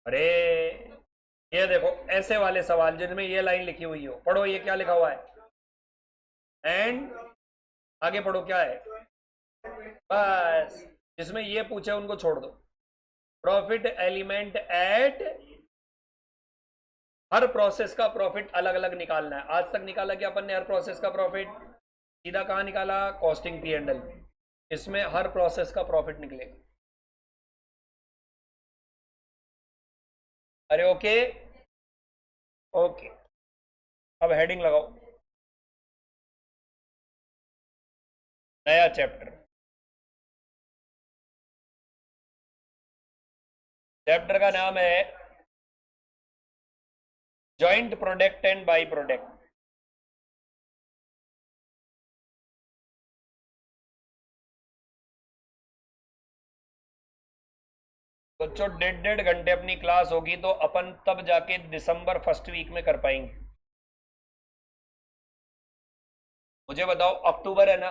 अरे ये देखो, ऐसे वाले सवाल जिनमें ये लाइन लिखी हुई हो, पढ़ो ये क्या लिखा हुआ है, एंड आगे पढ़ो क्या है, बस। जिसमें ये पूछे उनको छोड़ दो। प्रॉफिट एलिमेंट एट, हर प्रोसेस का प्रॉफिट अलग अलग निकालना है। आज तक निकाला क्या अपन ने हर प्रोसेस का प्रॉफिट? सीधा कहां निकाला? कॉस्टिंग पी एंड एल में। इसमें हर प्रोसेस का प्रॉफिट निकलेगा। अरे ओके, ओके। अब हेडिंग लगाओ, नया चैप्टर। चैप्टर का नाम है joint product and by product. बच्चों 1.5 घंटे अपनी क्लास होगी, तो अपन तब जाके दिसंबर फर्स्ट वीक में कर पाएंगे। मुझे बताओ, अक्टूबर है ना,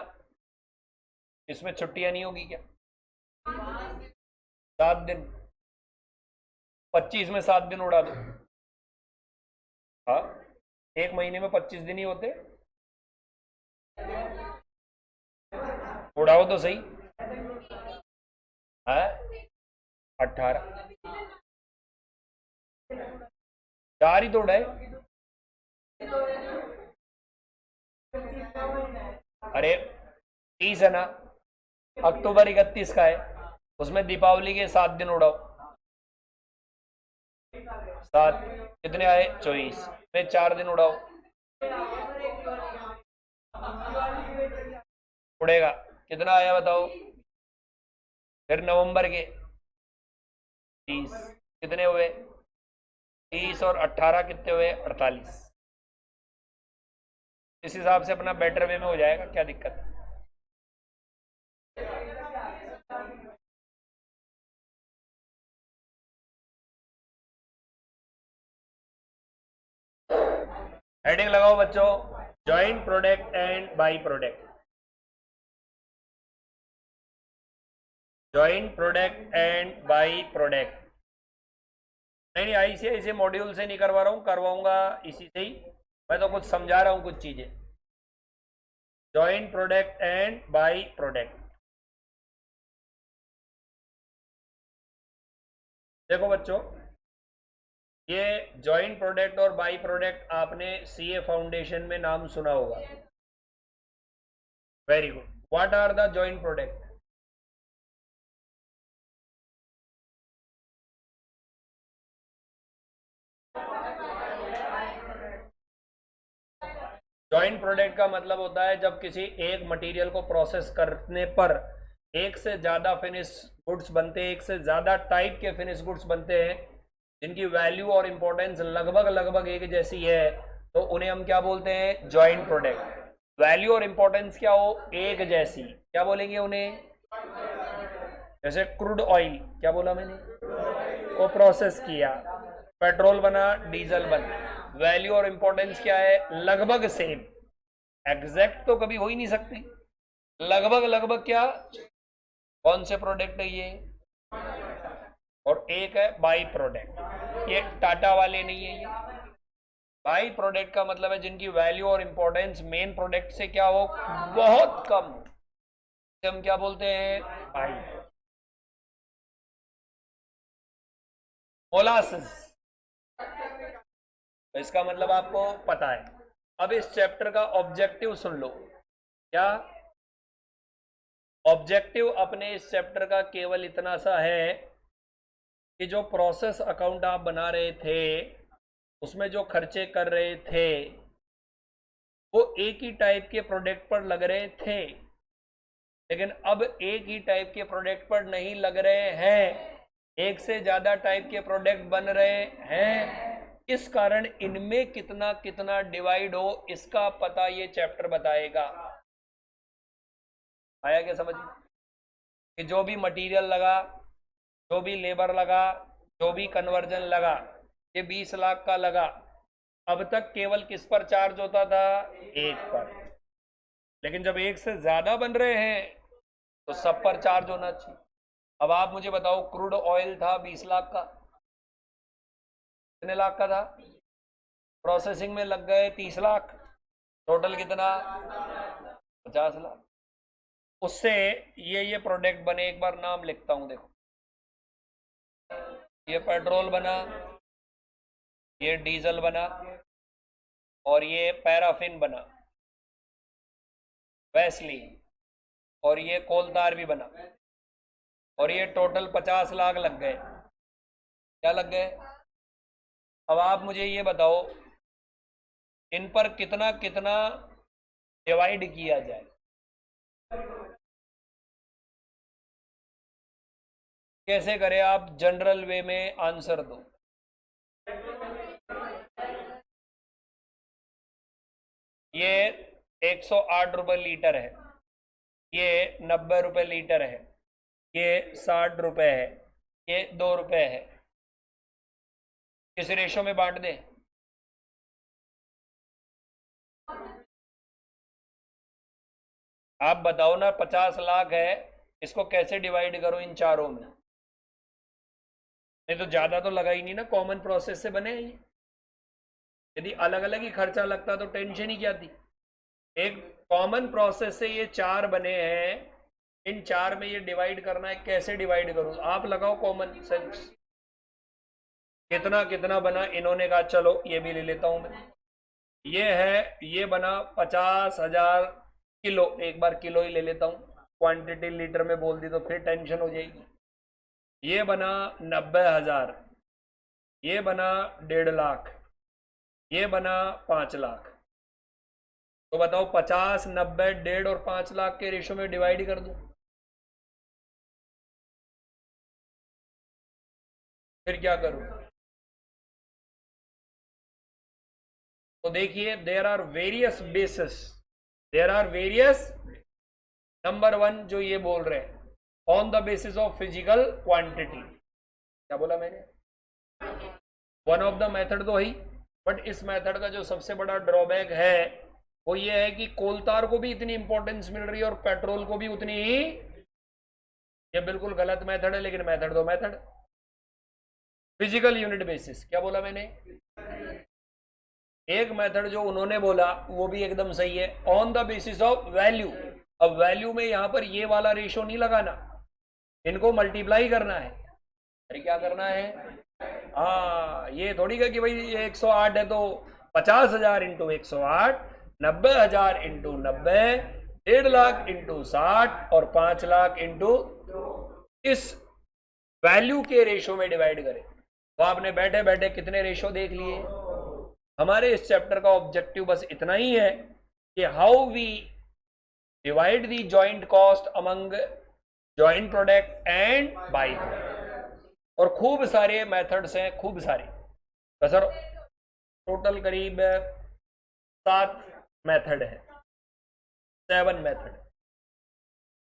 इसमें छुट्टियां नहीं होगी क्या? 7 दिन, 25 में 7 दिन उड़ा दो। हाँ, एक महीने में 25 दिन ही होते, उड़ाओ तो सही। है 18, 4 ही तो उड़ाए। अरे 30 है ना, अक्टूबर 31 का है, उसमें दीपावली के 7 दिन उड़ाओ। 7 कितने आए? 24 में 4 दिन उड़ाओ, उड़ेगा। कितना आया बताओ? फिर नवंबर के 30 कितने हुए? 30 और 18 कितने हुए? 48। इस हिसाब से अपना बेटर वे में हो जाएगा, क्या दिक्कत है? हेडिंग लगाओ बच्चों, joint product and by product. Joint product and by product. नहीं, ICIC मॉड्यूल से नहीं करवा रहा हूँ, करवाऊंगा इसी से ही। मैं तो कुछ समझा रहा हूँ कुछ चीजें। Joint product and by product. देखो बच्चों, ये जॉइंट प्रोडक्ट और बाई प्रोडक्ट आपने CA फाउंडेशन में नाम सुना होगा। Very good. What are the joint product? Joint product का मतलब होता है जब किसी एक मटेरियल को प्रोसेस करने पर एक से ज्यादा फिनिश गुड्स बनते हैं, एक से ज्यादा टाइप के फिनिश गुड्स बनते हैं, जिनकी वैल्यू और इंपॉर्टेंस लगभग लगभग एक जैसी है, तो उन्हें हम क्या बोलते हैं? Joint product. वैल्यू और इंपॉर्टेंस क्या हो? एक जैसी, क्या बोलेंगे उन्हें? जैसे क्रूड ऑयल, क्या बोला मैंने? वो प्रोसेस किया, पेट्रोल बना, डीजल बना। वैल्यू और इंपॉर्टेंस क्या है? लगभग सेम। एग्जैक्ट तो कभी हो ही नहीं सकती, लगभग लगभग। क्या, कौन से प्रोडक्ट है ये? और एक है बाई प्रोडक्ट, ये टाटा वाले नहीं है ये। बाई प्रोडक्ट का मतलब है जिनकी वैल्यू और इंपॉर्टेंस मेन प्रोडक्ट से क्या हो? बहुत कम। हम क्या बोलते हैं? बाई। मोलासिस, तो इसका मतलब आपको पता है। अब इस चैप्टर का ऑब्जेक्टिव सुन लो। क्या ऑब्जेक्टिव अपने इस चैप्टर का? केवल इतना सा है कि जो प्रोसेस अकाउंट आप बना रहे थे, उसमें जो खर्चे कर रहे थे वो एक ही टाइप के प्रोडक्ट पर लग रहे थे, लेकिन अब एक ही टाइप के प्रोडक्ट पर नहीं लग रहे हैं, एक से ज्यादा टाइप के प्रोडक्ट बन रहे हैं। इस कारण इनमें कितना कितना डिवाइड हो इसका पता ये चैप्टर बताएगा। आया क्या समझ कि जो भी मटेरियल लगा, जो भी लेबर लगा, जो भी कन्वर्जन लगा, ये 20 लाख का लगा, अब तक केवल किस पर चार्ज होता था? एक पर। लेकिन जब एक से ज्यादा बन रहे हैं तो सब पर चार्ज होना चाहिए। अब आप मुझे बताओ, क्रूड ऑयल था 20 लाख का, कितने लाख का था? प्रोसेसिंग में लग गए 30 लाख, टोटल कितना? 50 लाख। उससे ये प्रोडक्ट बने, एक बार नाम लिखता हूं, देखो, ये पेट्रोल बना, ये डीजल बना, और ये पैराफिन बना, वैसलीन, और ये कोलतार भी बना, और ये टोटल 50 लाख लग गए। क्या लग गए? अब आप मुझे ये बताओ, इन पर कितना कितना डिवाइड किया जाए? कैसे करें? आप जनरल वे में आंसर दो। ये 108 रुपए लीटर है, ये 90 रुपए लीटर है, ये 60 रुपए है, ये 2 रुपए है। किस रेशो में बांट दें? आप बताओ ना, 50 लाख है, इसको कैसे डिवाइड करो इन चारों में? नहीं तो ज्यादा तो लगा ही नहीं ना, कॉमन प्रोसेस से बने हैं ये। यदि अलग अलग ही खर्चा लगता तो टेंशन ही क्या थी। एक कॉमन प्रोसेस से ये चार बने हैं, इन चार में ये डिवाइड करना है, कैसे डिवाइड करूं? आप लगाओ कॉमन सेंस। कितना कितना बना? इन्होंने कहा चलो ये भी ले लेता हूं मैं। ये है, ये बना 50,000 किलो, एक बार किलो ही ले लेता हूं, क्वांटिटी लीटर में बोल दी तो फिर टेंशन हो जाएगी। ये बना 90,000, ये बना 1.5 लाख, ये बना 5 लाख। तो बताओ, 50, 90, 1.5 और 5 लाख के रेशो में डिवाइड कर दूं, फिर क्या करूं? तो देखिए, there are various basis, there are various. Number 1 जो ये बोल रहे हैं, on the basis of physical quantity. क्या बोला मैंने? वन ऑफ द मेथड तो ही, बट इस मेथड का जो सबसे बड़ा ड्रॉबैक है वो ये है कि कोलतार को भी इतनी इंपॉर्टेंस मिल रही है और पेट्रोल को भी उतनी ही। ये बिल्कुल गलत मेथड है, लेकिन मेथड तो मेथड। फिजिकल यूनिट बेसिस, क्या बोला मैंने? एक मेथड जो उन्होंने बोला वो भी एकदम सही है, on the basis of value. अब वैल्यू में यहां पर ये वाला रेशो नहीं लगाना, इनको मल्टीप्लाई करना है। अरे क्या करना है? हाँ, ये थोड़ी का कि भाई ये 108 है तो 50,000 इंटू 108, 90,000 इंटू 90, 1.5 लाख इंटू 60 और 5 लाख इंटू, इस वैल्यू के रेशो में डिवाइड करें। तो आपने बैठे बैठे कितने रेशो देख लिए। हमारे इस चैप्टर का ऑब्जेक्टिव बस इतना ही है कि how we divide the joint cost among joint product and by product. और खूब सारे मेथड्स हैं, खूब सारे। तो सर टोटल करीब 7 मेथड है, 7 मेथड,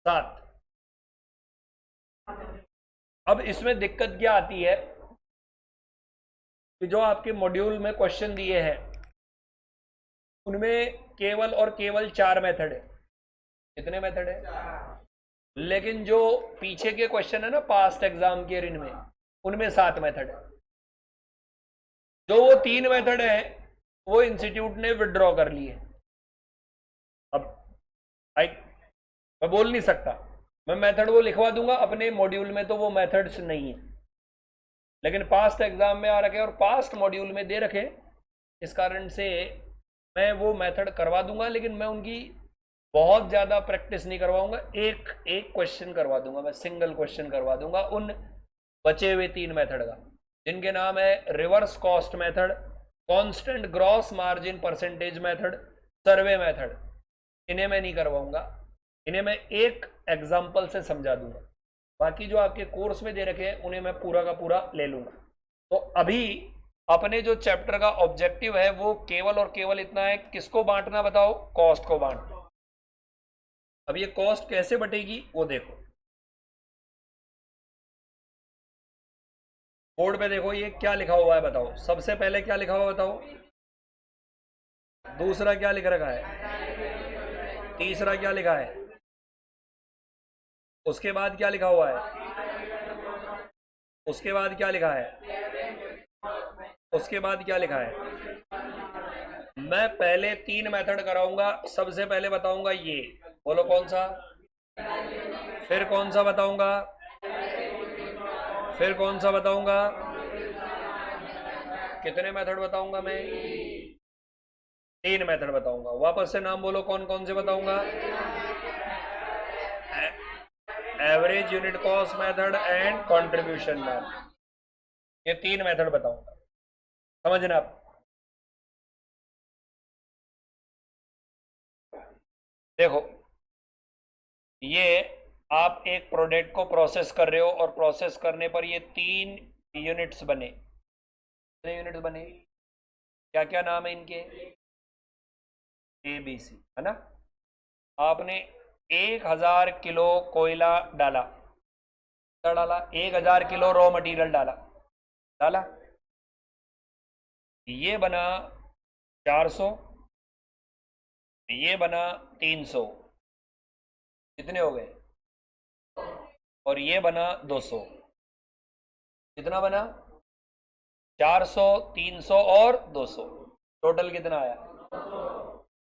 7। अब इसमें दिक्कत क्या आती है कि जो आपके मॉड्यूल में क्वेश्चन दिए हैं उनमें केवल और केवल 4 मेथड है। कितने मेथड है? लेकिन जो पीछे के क्वेश्चन है ना पास्ट एग्जाम के, इनमें उनमें 7 मेथड है। जो वो 3 मेथड है वो इंस्टीट्यूट ने विड्रॉ कर लिए। अब मैं बोल नहीं सकता, मैं मेथड वो लिखवा दूंगा अपने मॉड्यूल में, तो वो मेथड्स नहीं है, लेकिन पास्ट एग्जाम में आ रखे और पास्ट मॉड्यूल में दे रखे, इस कारण से मैं वो मेथड करवा दूंगा, लेकिन मैं उनकी बहुत ज़्यादा प्रैक्टिस नहीं करवाऊंगा। एक एक क्वेश्चन करवा दूंगा, मैं सिंगल क्वेश्चन करवा दूंगा उन बचे हुए 3 मेथड का, जिनके नाम है reverse cost method, constant gross margin percentage method, survey method, इन्हें मैं नहीं करवाऊंगा, इन्हें मैं एक एग्जांपल से समझा दूंगा। बाकी जो आपके कोर्स में दे रखे हैं उन्हें मैं पूरा का पूरा ले लूंगा। तो अभी अपने जो चैप्टर का ऑब्जेक्टिव है वो केवल और केवल इतना है, किसको बांटना बताओ, कॉस्ट को बांटना। अब ये कॉस्ट कैसे बटेगी वो देखो, बोर्ड पे देखो ये क्या लिखा हुआ है बताओ। सबसे पहले क्या लिखा हुआ बताओ, दूसरा क्या लिख रखा है, तीसरा क्या लिखा है, उसके बाद क्या लिखा हुआ है, उसके बाद क्या लिखा है, उसके बाद क्या लिखा है। मैं पहले 3 मेथड कराऊंगा। सबसे पहले बताऊंगा ये, बोलो कौन सा, फिर कौन सा बताऊंगा, फिर कौन सा बताऊंगा, कितने मेथड बताऊंगा मैं, 3 मेथड बताऊंगा। वापस से नाम बोलो कौन कौन से बताऊंगा, average unit cost method and contribution method, ये 3 मेथड बताऊंगा, समझना आप। देखो ये आप एक प्रोडक्ट को प्रोसेस कर रहे हो और प्रोसेस करने पर ये 3 यूनिट्स बने, कितने यूनिट्स बने, क्या क्या नाम है इनके, ABC, है ना। आपने 1000 किलो कोयला डाला, क्या डाला, 1000 किलो रॉ मटेरियल डाला, डाला, ये बना 400, ये बना 300, कितने हो गए, और ये बना 200, कितना बना, 400, 300 और 200, टोटल कितना आया,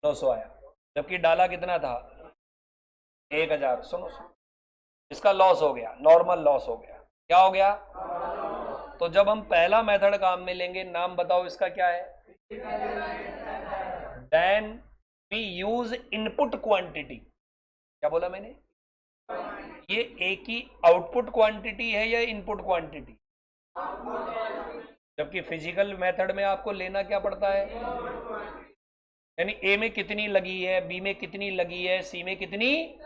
900 आया। जबकि डाला कितना था, 1000। सुनो, इसका लॉस हो गया, नॉर्मल लॉस हो गया, क्या हो गया। तो जब हम पहला मेथड काम में लेंगे, नाम बताओ इसका क्या है, then we use input quantity. क्या बोला मैंने, ये एक ही आउटपुट क्वांटिटी है या इनपुट क्वांटिटी, जबकि फिजिकल मेथड में आपको लेना क्या पड़ता है, यानी ए में कितनी लगी है, बी में कितनी लगी है, सी में कितनी,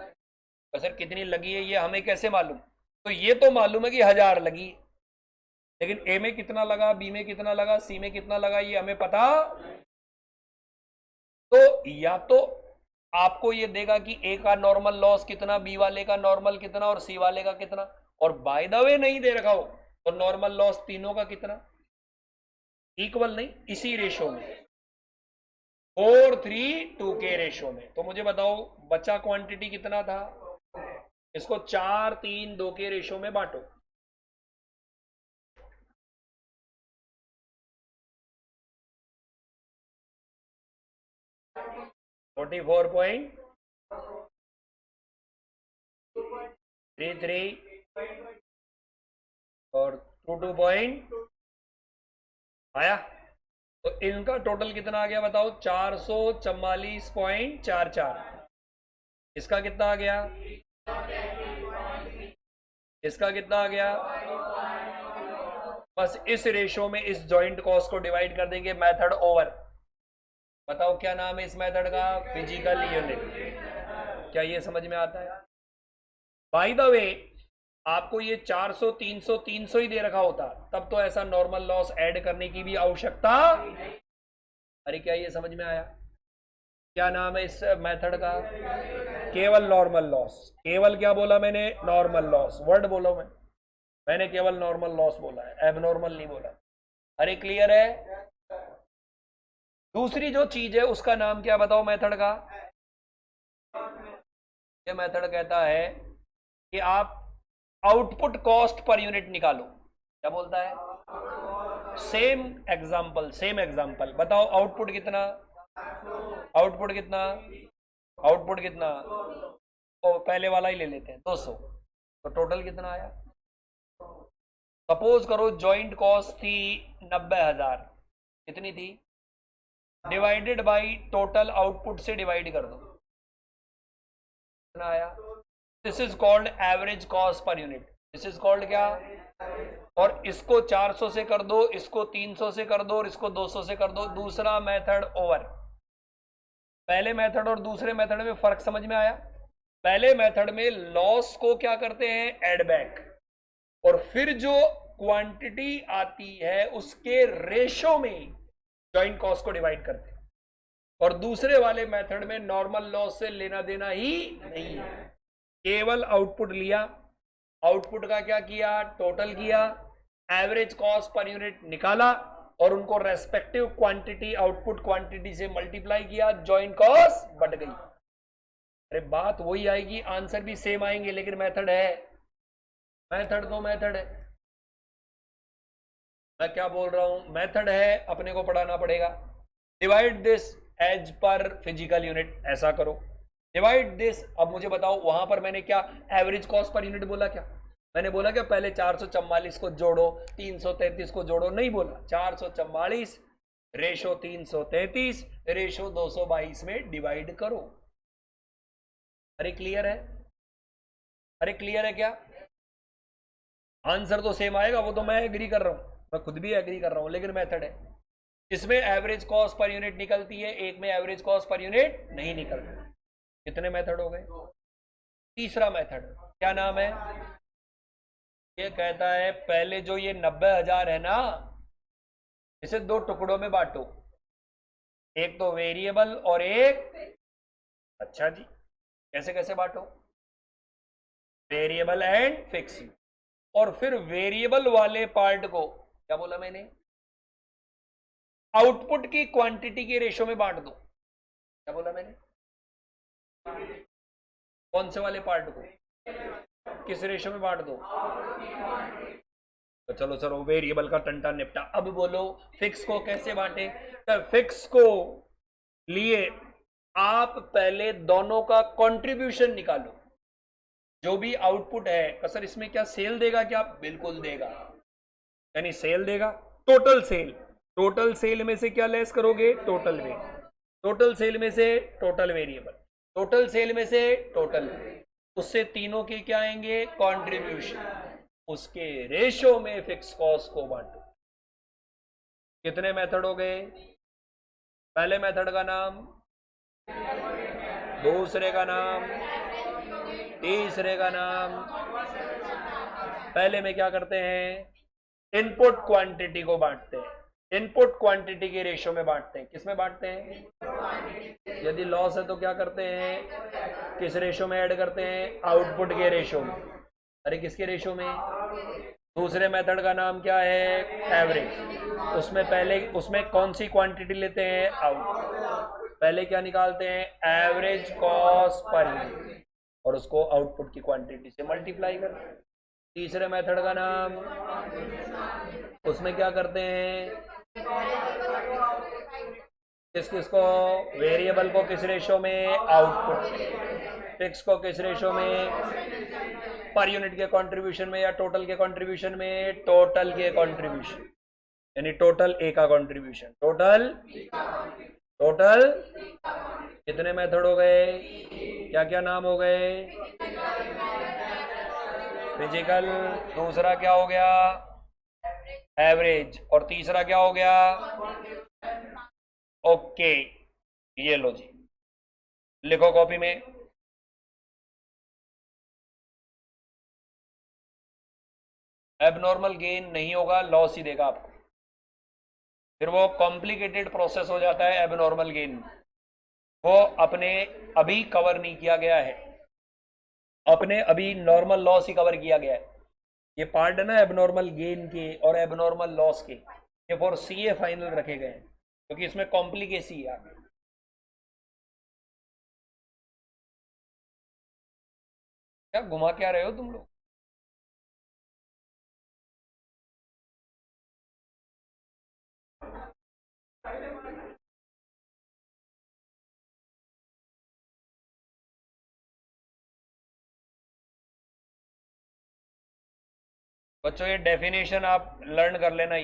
सर कितनी लगी है ये हमें कैसे मालूम, तो ये तो मालूम है कि 1000 लगी, लेकिन ए में कितना लगा, बी में कितना लगा, सी में कितना लगा, ये हमें पता। तो या तो आपको ये देगा कि ए का नॉर्मल लॉस कितना, बी वाले का नॉर्मल कितना और सी वाले का कितना, और बाय द वे नहीं दे रखा हो तो नॉर्मल लॉस तीनों का कितना, इक्वल नहीं, इसी रेशो में 4:3 के रेशो में। तो मुझे बताओ बचा क्वांटिटी कितना था, इसको 4:3 के रेशो में बांटो, 44.33 और 22 आया। तो इनका टोटल कितना आ गया बताओ, 444.44। इसका कितना आ गया, इसका कितना आ गया, बस इस रेशो में इस जॉइंट कॉस्ट को डिवाइड कर देंगे, मेथड ओवर। बताओ क्या नाम है इस मेथड का, फिजिकल यूनिट। क्या ये समझ में आता है। बाय द वे आपको ये 400, 300, 300 ही दे रखा होता तब तो ऐसा नॉर्मल लॉस ऐड करने की भी आवश्यकता। अरे क्या ये समझ में आया, क्या नाम है इस मेथड का, केवल नॉर्मल लॉस। केवल क्या बोला मैंने, नॉर्मल लॉस, वर्ड बोलो मैंने केवल नॉर्मल लॉस बोला है, एबनॉर्मल नहीं बोला। अरे क्लियर है। दूसरी जो चीज है उसका नाम क्या बताओ मेथड का, ये मेथड कहता है कि आप आउटपुट कॉस्ट पर यूनिट निकालो। क्या बोलता है, सेम एग्जांपल, सेम एग्जांपल बताओ, आउटपुट कितना, आउटपुट कितना, आउटपुट कितना, तो पहले वाला ही ले लेते हैं 200, तो टोटल कितना आया। सपोज करो जॉइंट कॉस्ट थी 90,000, कितनी थी, डिवाइडेड बाय टोटल आउटपुट से डिवाइड कर दो, कितना आया। This is called average cost per unit. This is called क्या, और इसको 400 से कर दो, इसको 300 से कर दो और इसको 200 से कर दो। दूसरा मेथड ओवर। पहले मेथड और दूसरे मेथड में फर्क समझ में आया? पहले मेथड में लॉस को क्या करते हैं, एड बैक, और फिर जो क्वांटिटी आती है उसके रेशो में जॉइंट कॉस्ट को डिवाइड करते हैं। और दूसरे वाले मेथड में नॉर्मल लॉस से लेना देना ही नहीं है, केवल आउटपुट लिया, आउटपुट का क्या किया, टोटल किया, एवरेज कॉस्ट पर यूनिट निकाला और उनको रेस्पेक्टिव क्वांटिटी आउटपुट क्वांटिटी से मल्टीप्लाई किया, जॉइंट कॉस्ट बढ़ गई। अरे बात वही आएगी, आंसर भी सेम आएंगे, लेकिन मेथड है, मेथड तो मेथड है। मैं क्या बोल रहा हूं, मेथड है, अपने को पढ़ाना पड़ेगा। Divide this as per physical unit, ऐसा करो। डिवाइड दिस, अब मुझे बताओ वहां पर मैंने क्या एवरेज कॉस्ट पर यूनिट बोला? क्या मैंने बोला? क्या पहले 444 को जोड़ो, 333 को जोड़ो? नहीं बोला। 444 रेशो 333 रेशो 222 में डिवाइड करो। अरे क्लियर है? अरे क्लियर है क्या? आंसर तो सेम आएगा, वो तो मैं एग्री कर रहा हूं, मैं खुद भी एग्री कर रहा हूं, लेकिन मेथड है। इसमें एवरेज कॉस्ट पर यूनिट निकलती है, एक में एवरेज कॉस्ट पर यूनिट नहीं निकलती। कितने मेथड हो गए? तीसरा मेथड क्या नाम है? ये कहता है पहले जो ये 90,000 है ना, इसे दो टुकड़ों में बांटो, एक तो वेरिएबल और एक, अच्छा जी कैसे कैसे बांटो? Variable and fix. और फिर वेरिएबल वाले पार्ट को क्या बोला मैंने, आउटपुट की क्वांटिटी के रेशो में बांट दो। क्या बोला मैंने? कौन से वाले पार्ट को किस रेशो में बांट दो? तो चलो चलो वेरिएबल का टंटा निपटा। अब बोलो फिक्स को कैसे बांटे? तो फिक्स को लिए आप पहले दोनों का कंट्रीब्यूशन निकालो। जो भी आउटपुट है, तो सर इसमें क्या सेल देगा क्या? बिल्कुल देगा, यानी सेल देगा, टोटल सेल। टोटल सेल में से क्या लेस करोगे? टोटल में। टोटल सेल में से टोटल वेरिएबल, टोटल सेल में से टोटल, उससे तीनों के क्या आएंगे? कंट्रीब्यूशन। उसके रेशो में फिक्स कॉस्ट को बांटो। कितने मेथड हो गए? पहले मेथड का नाम, दूसरे का नाम, तीसरे का नाम। पहले में क्या करते हैं? इनपुट क्वांटिटी को बांटते हैं, इनपुट क्वांटिटी के रेशो में बांटते हैं। किस में बांटते हैं? यदि लॉस है तो क्या करते हैं? किस रेशो में ऐड करते हैं? आउटपुट के रेशो में। अरे किसके रेशो में? दूसरे मेथड का नाम क्या है? एवरेज। उसमें पहले, उसमें कौन सी क्वांटिटी लेते हैं? आउटपुट। पहले क्या निकालते हैं? एवरेज कॉस्ट पर यूनिट, और उसको आउटपुट की क्वांटिटी से मल्टीप्लाई करते हैं। तीसरे मेथड का नाम, उसमें क्या करते हैं? किस किस को? वेरिएबल को किस रेशो में? आउटपुट। फिक्स को किस रेशो में? पर यूनिट के कंट्रीब्यूशन में या टोटल के कंट्रीब्यूशन में? टोटल के कंट्रीब्यूशन, यानी टोटल ए का कंट्रीब्यूशन। टोटल, टोटल कितने मेथड हो गए? क्या क्या नाम हो गए? फिजिकल, दूसरा क्या हो गया? एवरेज, और तीसरा क्या हो गया? ओके, ये लो जी, लिखो कॉपी में। एबनॉर्मल गेन नहीं होगा, लॉस ही देगा आपको, फिर वो कॉम्प्लिकेटेड प्रोसेस हो जाता है एबनॉर्मल गेन। वो अपने अभी कवर नहीं किया गया है, अपने अभी नॉर्मल लॉस ही कवर किया गया है। ये पार्ट है ना एबनॉर्मल गेन के और एबनॉर्मल लॉस के, ये फॉर सीए फाइनल रखे गए हैं, क्योंकि इसमें कॉम्प्लिकेसी है आगे। क्या घुमा क्या रहे हो तुम लोग? बच्चों ये डेफिनेशन आप लर्न कर लेना,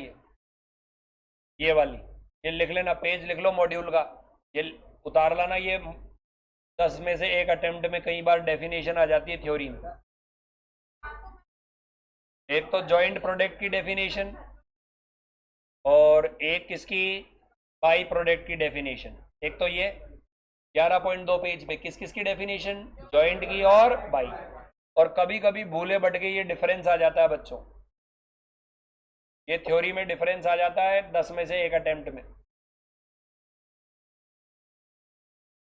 ये वाली, ये लिख लेना, पेज लिख लो मॉड्यूल का, ये उतार लाना। ये 10 में से एक अटेम्प्ट में कई बार डेफिनेशन आ जाती है थ्योरी में। एक तो जॉइंट प्रोडक्ट की डेफिनेशन और एक किसकी, बाई प्रोडक्ट की डेफिनेशन। एक तो ये 11.2 पेज पे किस किस की डेफिनेशन, जॉइंट की और बाई। और कभी कभी भूले भटके ये डिफरेंस आ जाता है बच्चों, ये थ्योरी में डिफरेंस आ जाता है 10 में से एक अटेम्प्ट में।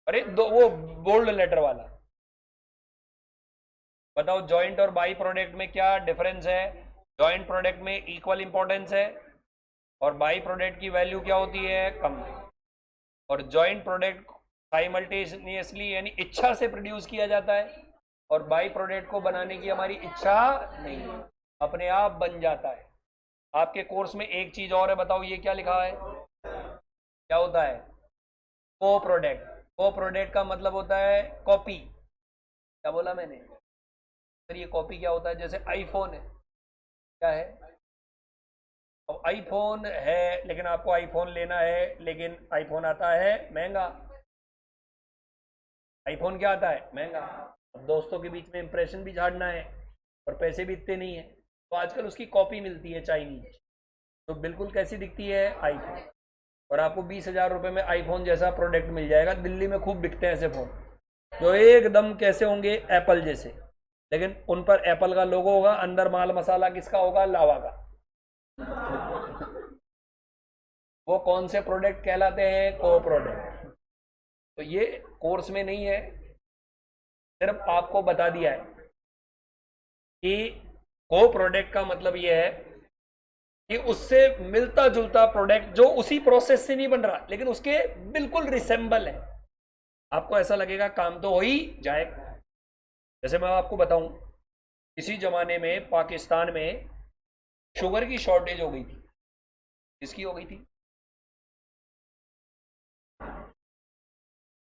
अरे दो वो बोल्ड लेटर वाला, बताओ जॉइंट और बाई प्रोडक्ट में क्या डिफरेंस है। जॉइंट प्रोडक्ट में इक्वल इंपॉर्टेंस है और बाई प्रोडक्ट की वैल्यू क्या होती है, कम। और जॉइंट प्रोडक्ट साइमल्टेनियसली यानी इच्छा से प्रोड्यूस किया जाता है और बाई प्रोडक्ट को बनाने की हमारी इच्छा नहीं है, अपने आप बन जाता है। आपके कोर्स में एक चीज और है, बताओ ये क्या लिखा है, क्या होता है, को प्रोडक्ट। को प्रोडक्ट का मतलब होता है कॉपी। क्या बोला मैंने, सर ये कॉपी क्या होता है, जैसे आईफोन है, क्या है, अब आईफोन है लेकिन आपको आईफोन लेना है, लेकिन आईफोन आता है महंगा। आईफोन क्या आता है, महंगा। अब दोस्तों के बीच में इंप्रेशन भी झाड़ना है और पैसे भी इतने नहीं है, तो आजकल उसकी कॉपी मिलती है चाइनीज, तो बिल्कुल कैसी दिखती है, आईफोन। और आपको 20,000 रुपये में आईफोन जैसा प्रोडक्ट मिल जाएगा। दिल्ली में खूब बिकते हैं ऐसे फ़ोन जो एकदम कैसे होंगे, एप्पल जैसे, लेकिन उन पर एप्पल का लोगो होगा, अंदर माल मसाला किसका होगा, लावा का। वो कौन से प्रोडक्ट कहलाते हैं, को प्रोडक्ट। तो ये कोर्स में नहीं है, सिर्फ आपको बता दिया है कि को प्रोडक्ट का मतलब ये है कि उससे मिलता जुलता प्रोडक्ट जो उसी प्रोसेस से नहीं बन रहा लेकिन उसके बिल्कुल रिसेंबल है, आपको ऐसा लगेगा काम तो हो ही जाएगा। जैसे मैं आपको बताऊं, इसी जमाने में पाकिस्तान में शुगर की शॉर्टेज हो गई थी। किसकी हो गई थी,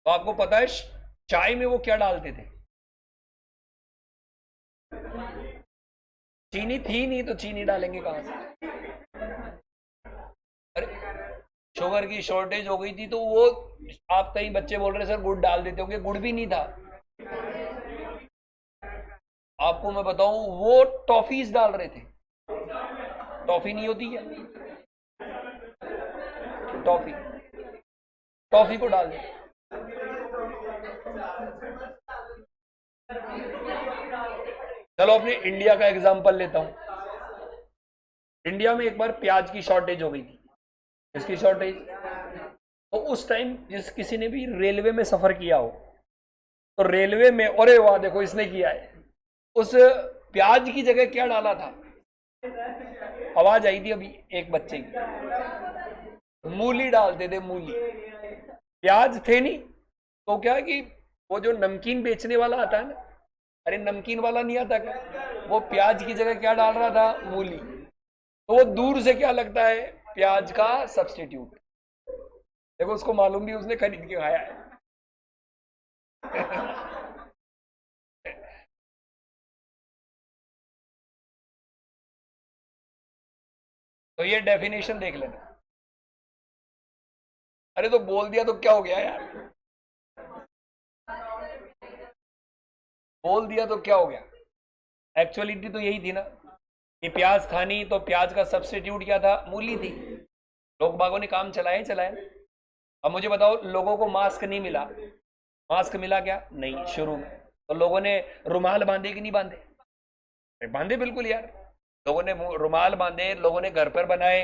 तो आपको पता है चाय में वो क्या डालते थे, चीनी थी नहीं तो चीनी डालेंगे कहां से। अरे शुगर की शॉर्टेज हो गई थी तो वो, आप कई बच्चे बोल रहे सर गुड़ डाल देते होंगे, गुड़ भी नहीं था। आपको मैं बताऊं वो टॉफीज डाल रहे थे। टॉफी नहीं होती क्या, टॉफी, टॉफी को डाल दे। चलो अपने इंडिया का एग्जांपल लेता हूं। इंडिया में एक बार प्याज की शॉर्टेज हो गई थी। किसकी शॉर्टेज, तो उस टाइम जिस किसी ने भी रेलवे में सफर किया हो तो रेलवे में, अरे वाह देखो इसने किया है, उस प्याज की जगह क्या डाला था, आवाज आई थी अभी एक बच्चे की, मूली डालते थे, मूली। प्याज थे नहीं, तो क्या है कि वो जो नमकीन बेचने वाला आता है ना, अरे नमकीन वाला नहीं आता क्या, वो प्याज की जगह क्या डाल रहा था, मूली। तो वो दूर से क्या लगता है, प्याज का सब्सटीट्यूट। देखो उसको मालूम भी उसने खरीद के खाया है। तो ये डेफिनेशन देख लेना। अरे तो बोल दिया तो क्या हो गया यार, बोल दिया तो क्या हो गया, एक्चुअलिटी तो यही थी ना कि प्याज था नहीं तो प्याज का सब्स्टिट्यूट क्या था, मूली थी। लोग बागों ने काम चलाए चलाए। अब मुझे बताओ, लोगों को मास्क नहीं मिला, मास्क मिला क्या, नहीं शुरू में, तो लोगों ने रुमाल बांधे कि नहीं बांधे, बांधे बिल्कुल यार। लोगों ने रुमाल बांधे, लोगों ने घर पर बनाए,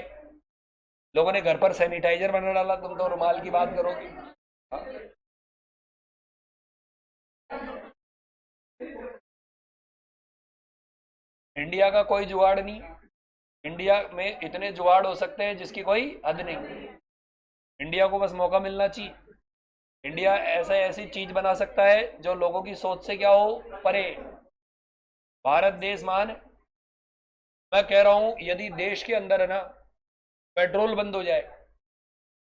लोगों ने घर पर सैनिटाइजर बना डाला, तुम तो रुमाल की बात करोगे। हाँ? इंडिया का कोई जुगाड़ नहीं, इंडिया में इतने जुगाड़ हो सकते हैं जिसकी कोई हद नहीं। इंडिया को बस मौका मिलना चाहिए। इंडिया ऐसा ऐसी चीज बना सकता है जो लोगों की सोच से क्या हो, परे। भारत देश महान है। मैं कह रहा हूं यदि देश के अंदर है ना पेट्रोल बंद हो जाए,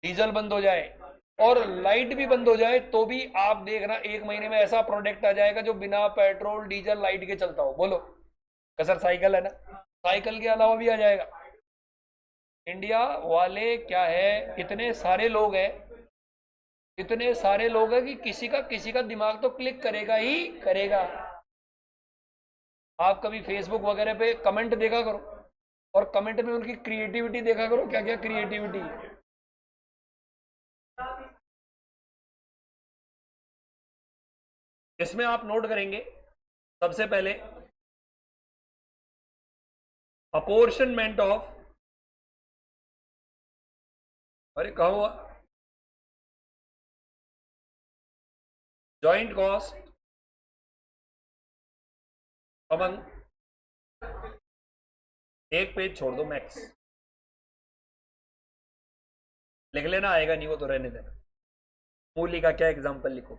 डीजल बंद हो जाए और लाइट भी बंद हो जाए, तो भी आप देखना 1 महीने में ऐसा प्रोडक्ट आ जाएगा जो बिना पेट्रोल डीजल लाइट के चलता हो। बोलो, कसर साइकिल है ना, साइकिल के अलावा भी आ जाएगा। इंडिया वाले क्या है, इतने सारे लोग हैं, इतने सारे लोग हैं कि किसी का दिमाग तो क्लिक करेगा ही करेगा। आप कभी फेसबुक वगैरह पे कमेंट देखा करो, और कमेंट में उनकी क्रिएटिविटी देखा करो, क्या क्या क्रिएटिविटी है। इसमें आप नोट करेंगे सबसे पहले अपोर्शनमेंट ऑफ, अरे कहा हुआ, जॉइंट कॉस्ट अमंग, एक पेज छोड़ दो मैक्स, लिख लेना, आएगा नहीं वो तो रहने देना। मूली का क्या एग्जांपल लिखो,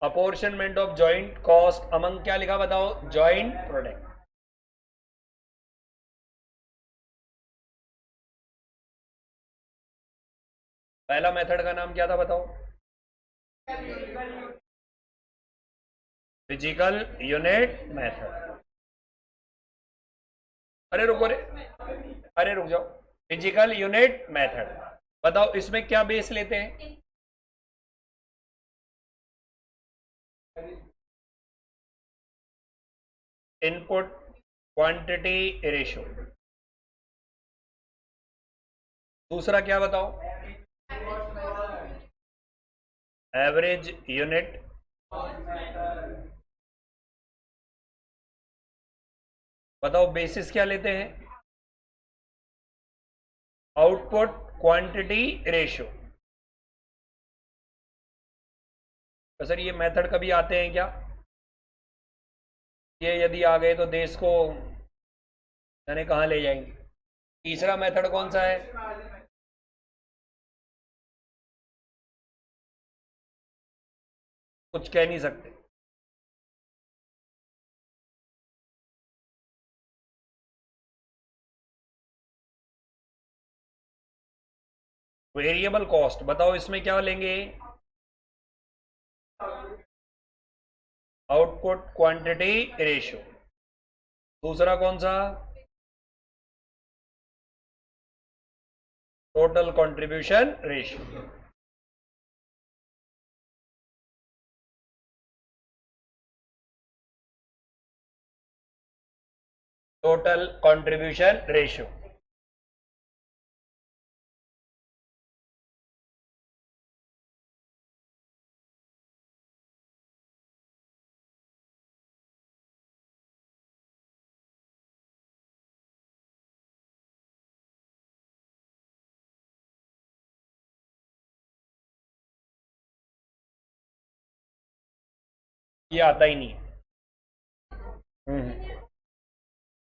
apportionment of joint cost among क्या लिखा बताओ, जॉइंट प्रोडक्ट। पहला मेथड का नाम क्या था बताओ, फिजिकल यूनिट मेथड। अरे रुको रे, अरे रुक जाओ, फिजिकल यूनिट मेथड। बताओ इसमें क्या बेस लेते हैं, इनपुट क्वांटिटी रेशियो। दूसरा क्या बताओ, एवरेज यूनिट। बताओ बेसिस क्या लेते हैं, आउटपुट क्वांटिटी रेशियो। तो सर ये मेथड कभी आते हैं क्या, ये यदि आ गए तो देश को जाने कहाँ ले जाएंगे। तीसरा मेथड कौन सा है, कुछ कह नहीं सकते। वेरिएबल कॉस्ट, बताओ इसमें क्या लेंगे, आउटपुट क्वांटिटी रेशियो। दूसरा कौन सा, total contribution ratio. Total contribution ratio. ये आता ही नहीं।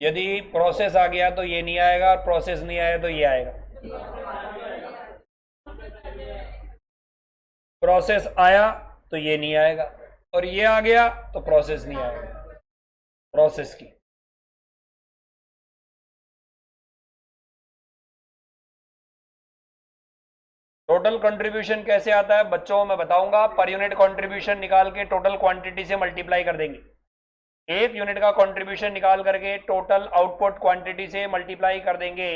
यदि प्रोसेस आ गया तो ये नहीं आएगा, और प्रोसेस नहीं आया तो ये आएगा। प्रोसेस आया तो ये नहीं आएगा, और ये आ गया तो प्रोसेस नहीं आएगा, प्रोसेस की। टोटल कंट्रीब्यूशन कैसे आता है बच्चों, मैं बताऊंगा। पर यूनिट कंट्रीब्यूशन निकाल के टोटल क्वांटिटी से मल्टीप्लाई कर देंगे। एक यूनिट का कंट्रीब्यूशन निकाल करके टोटल आउटपुट क्वांटिटी से मल्टीप्लाई कर देंगे।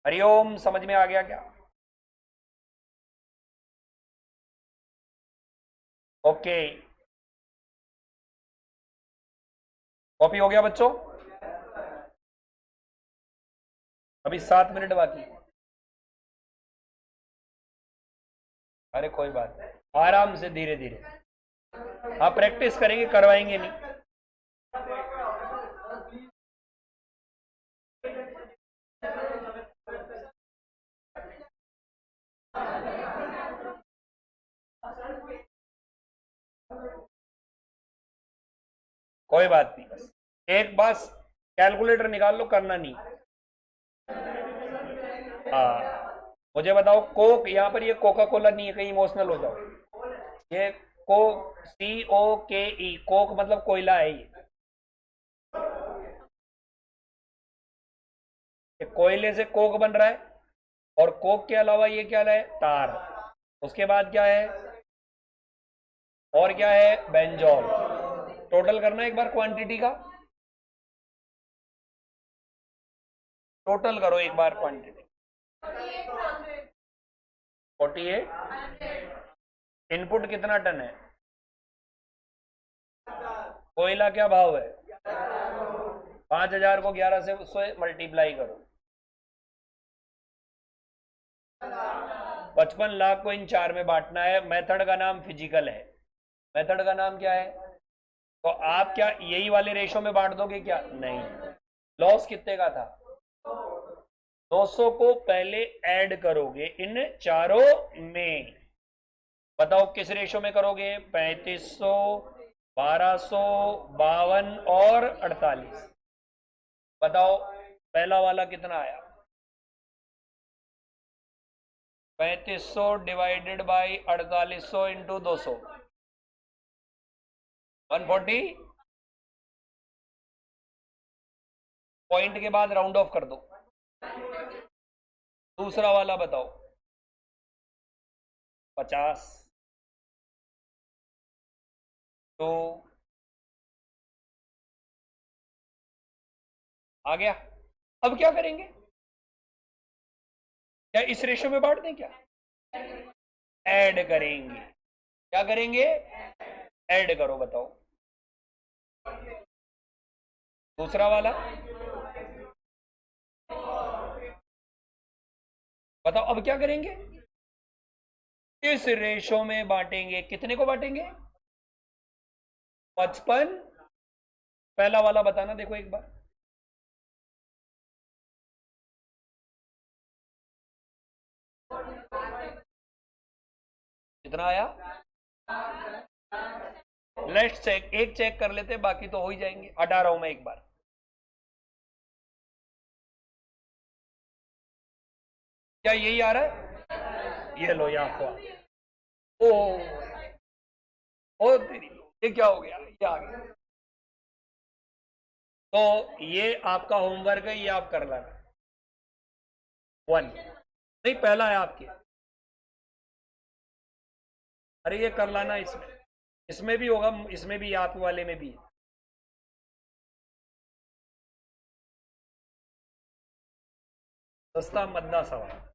हरिओम, समझ में आ गया क्या? ओके, कॉपी हो गया बच्चों? अभी 7 मिनट बाकी। अरे कोई बात नहीं, आराम से, धीरे धीरे। आप प्रैक्टिस करेंगे, करवाएंगे नहीं। कोई बात नहीं, बस एक बस कैलकुलेटर निकाल लो, करना नहीं। हाँ, मुझे बताओ कोक, यहाँ पर ये कोका कोला नहीं है, कहीं इमोशनल हो जाओ। ये कोक, COKE, कोक मतलब कोयला है ये कोयले से कोक बन रहा है। और कोक के अलावा ये क्या है, तार। उसके बाद क्या है, और क्या है, बेंजोल। टोटल करना एक बार क्वांटिटी का, टोटल करो एक बार क्वांटिटी। 48। इनपुट कितना टन है? कोयला क्या भाव है? 5000 को 11 से मल्टीप्लाई करो। 55 लाख को इन 4 में बांटना है। मेथड का नाम फिजिकल है। मेथड का नाम क्या है? तो आप क्या यही वाले रेशो में बांट दोगे क्या? नहीं। लॉस कितने का था? 200 को पहले ऐड करोगे इन चारों में। बताओ किस रेशो में करोगे? 3500, 1200, 52 और 48। बताओ पहला वाला कितना आया? 3500 डिवाइडेड बाई 4800 इंटू 200, 140। पॉइंट के बाद राउंड ऑफ कर दो। दूसरा वाला बताओ। 50। तो आ गया। अब क्या करेंगे? क्या इस रेशो में बांट दें क्या? ऐड करेंगे। क्या करेंगे? ऐड करो। बताओ दूसरा वाला। बताओ अब क्या करेंगे? इस रेशो में बांटेंगे। कितने को बांटेंगे? 55। पहला वाला बताना देखो एक बार। कितना आया? Let's check. एक चेक कर लेते, बाकी तो हो ही जाएंगे। हटा रहा हूं मैं एक बार। क्या यही आ रहा है? ये लो यहाँ को। ओ तेरी, ये क्या हो गया? ये आ गया। तो ये आपका होमवर्क है, ये आप कर लेना। 1 नहीं, पहला है आपके। अरे ये कर लाना। इसमें इसमें भी होगा, इसमें भी, आप वाले में भी। सस्ता मद्दा सवाल।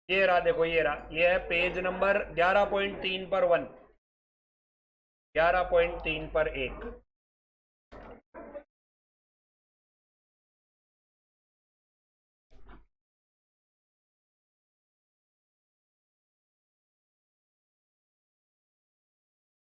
ये रहा, देखो ये रहा। ये है पेज नंबर 11.3 पर 1, 11.3 पर 1।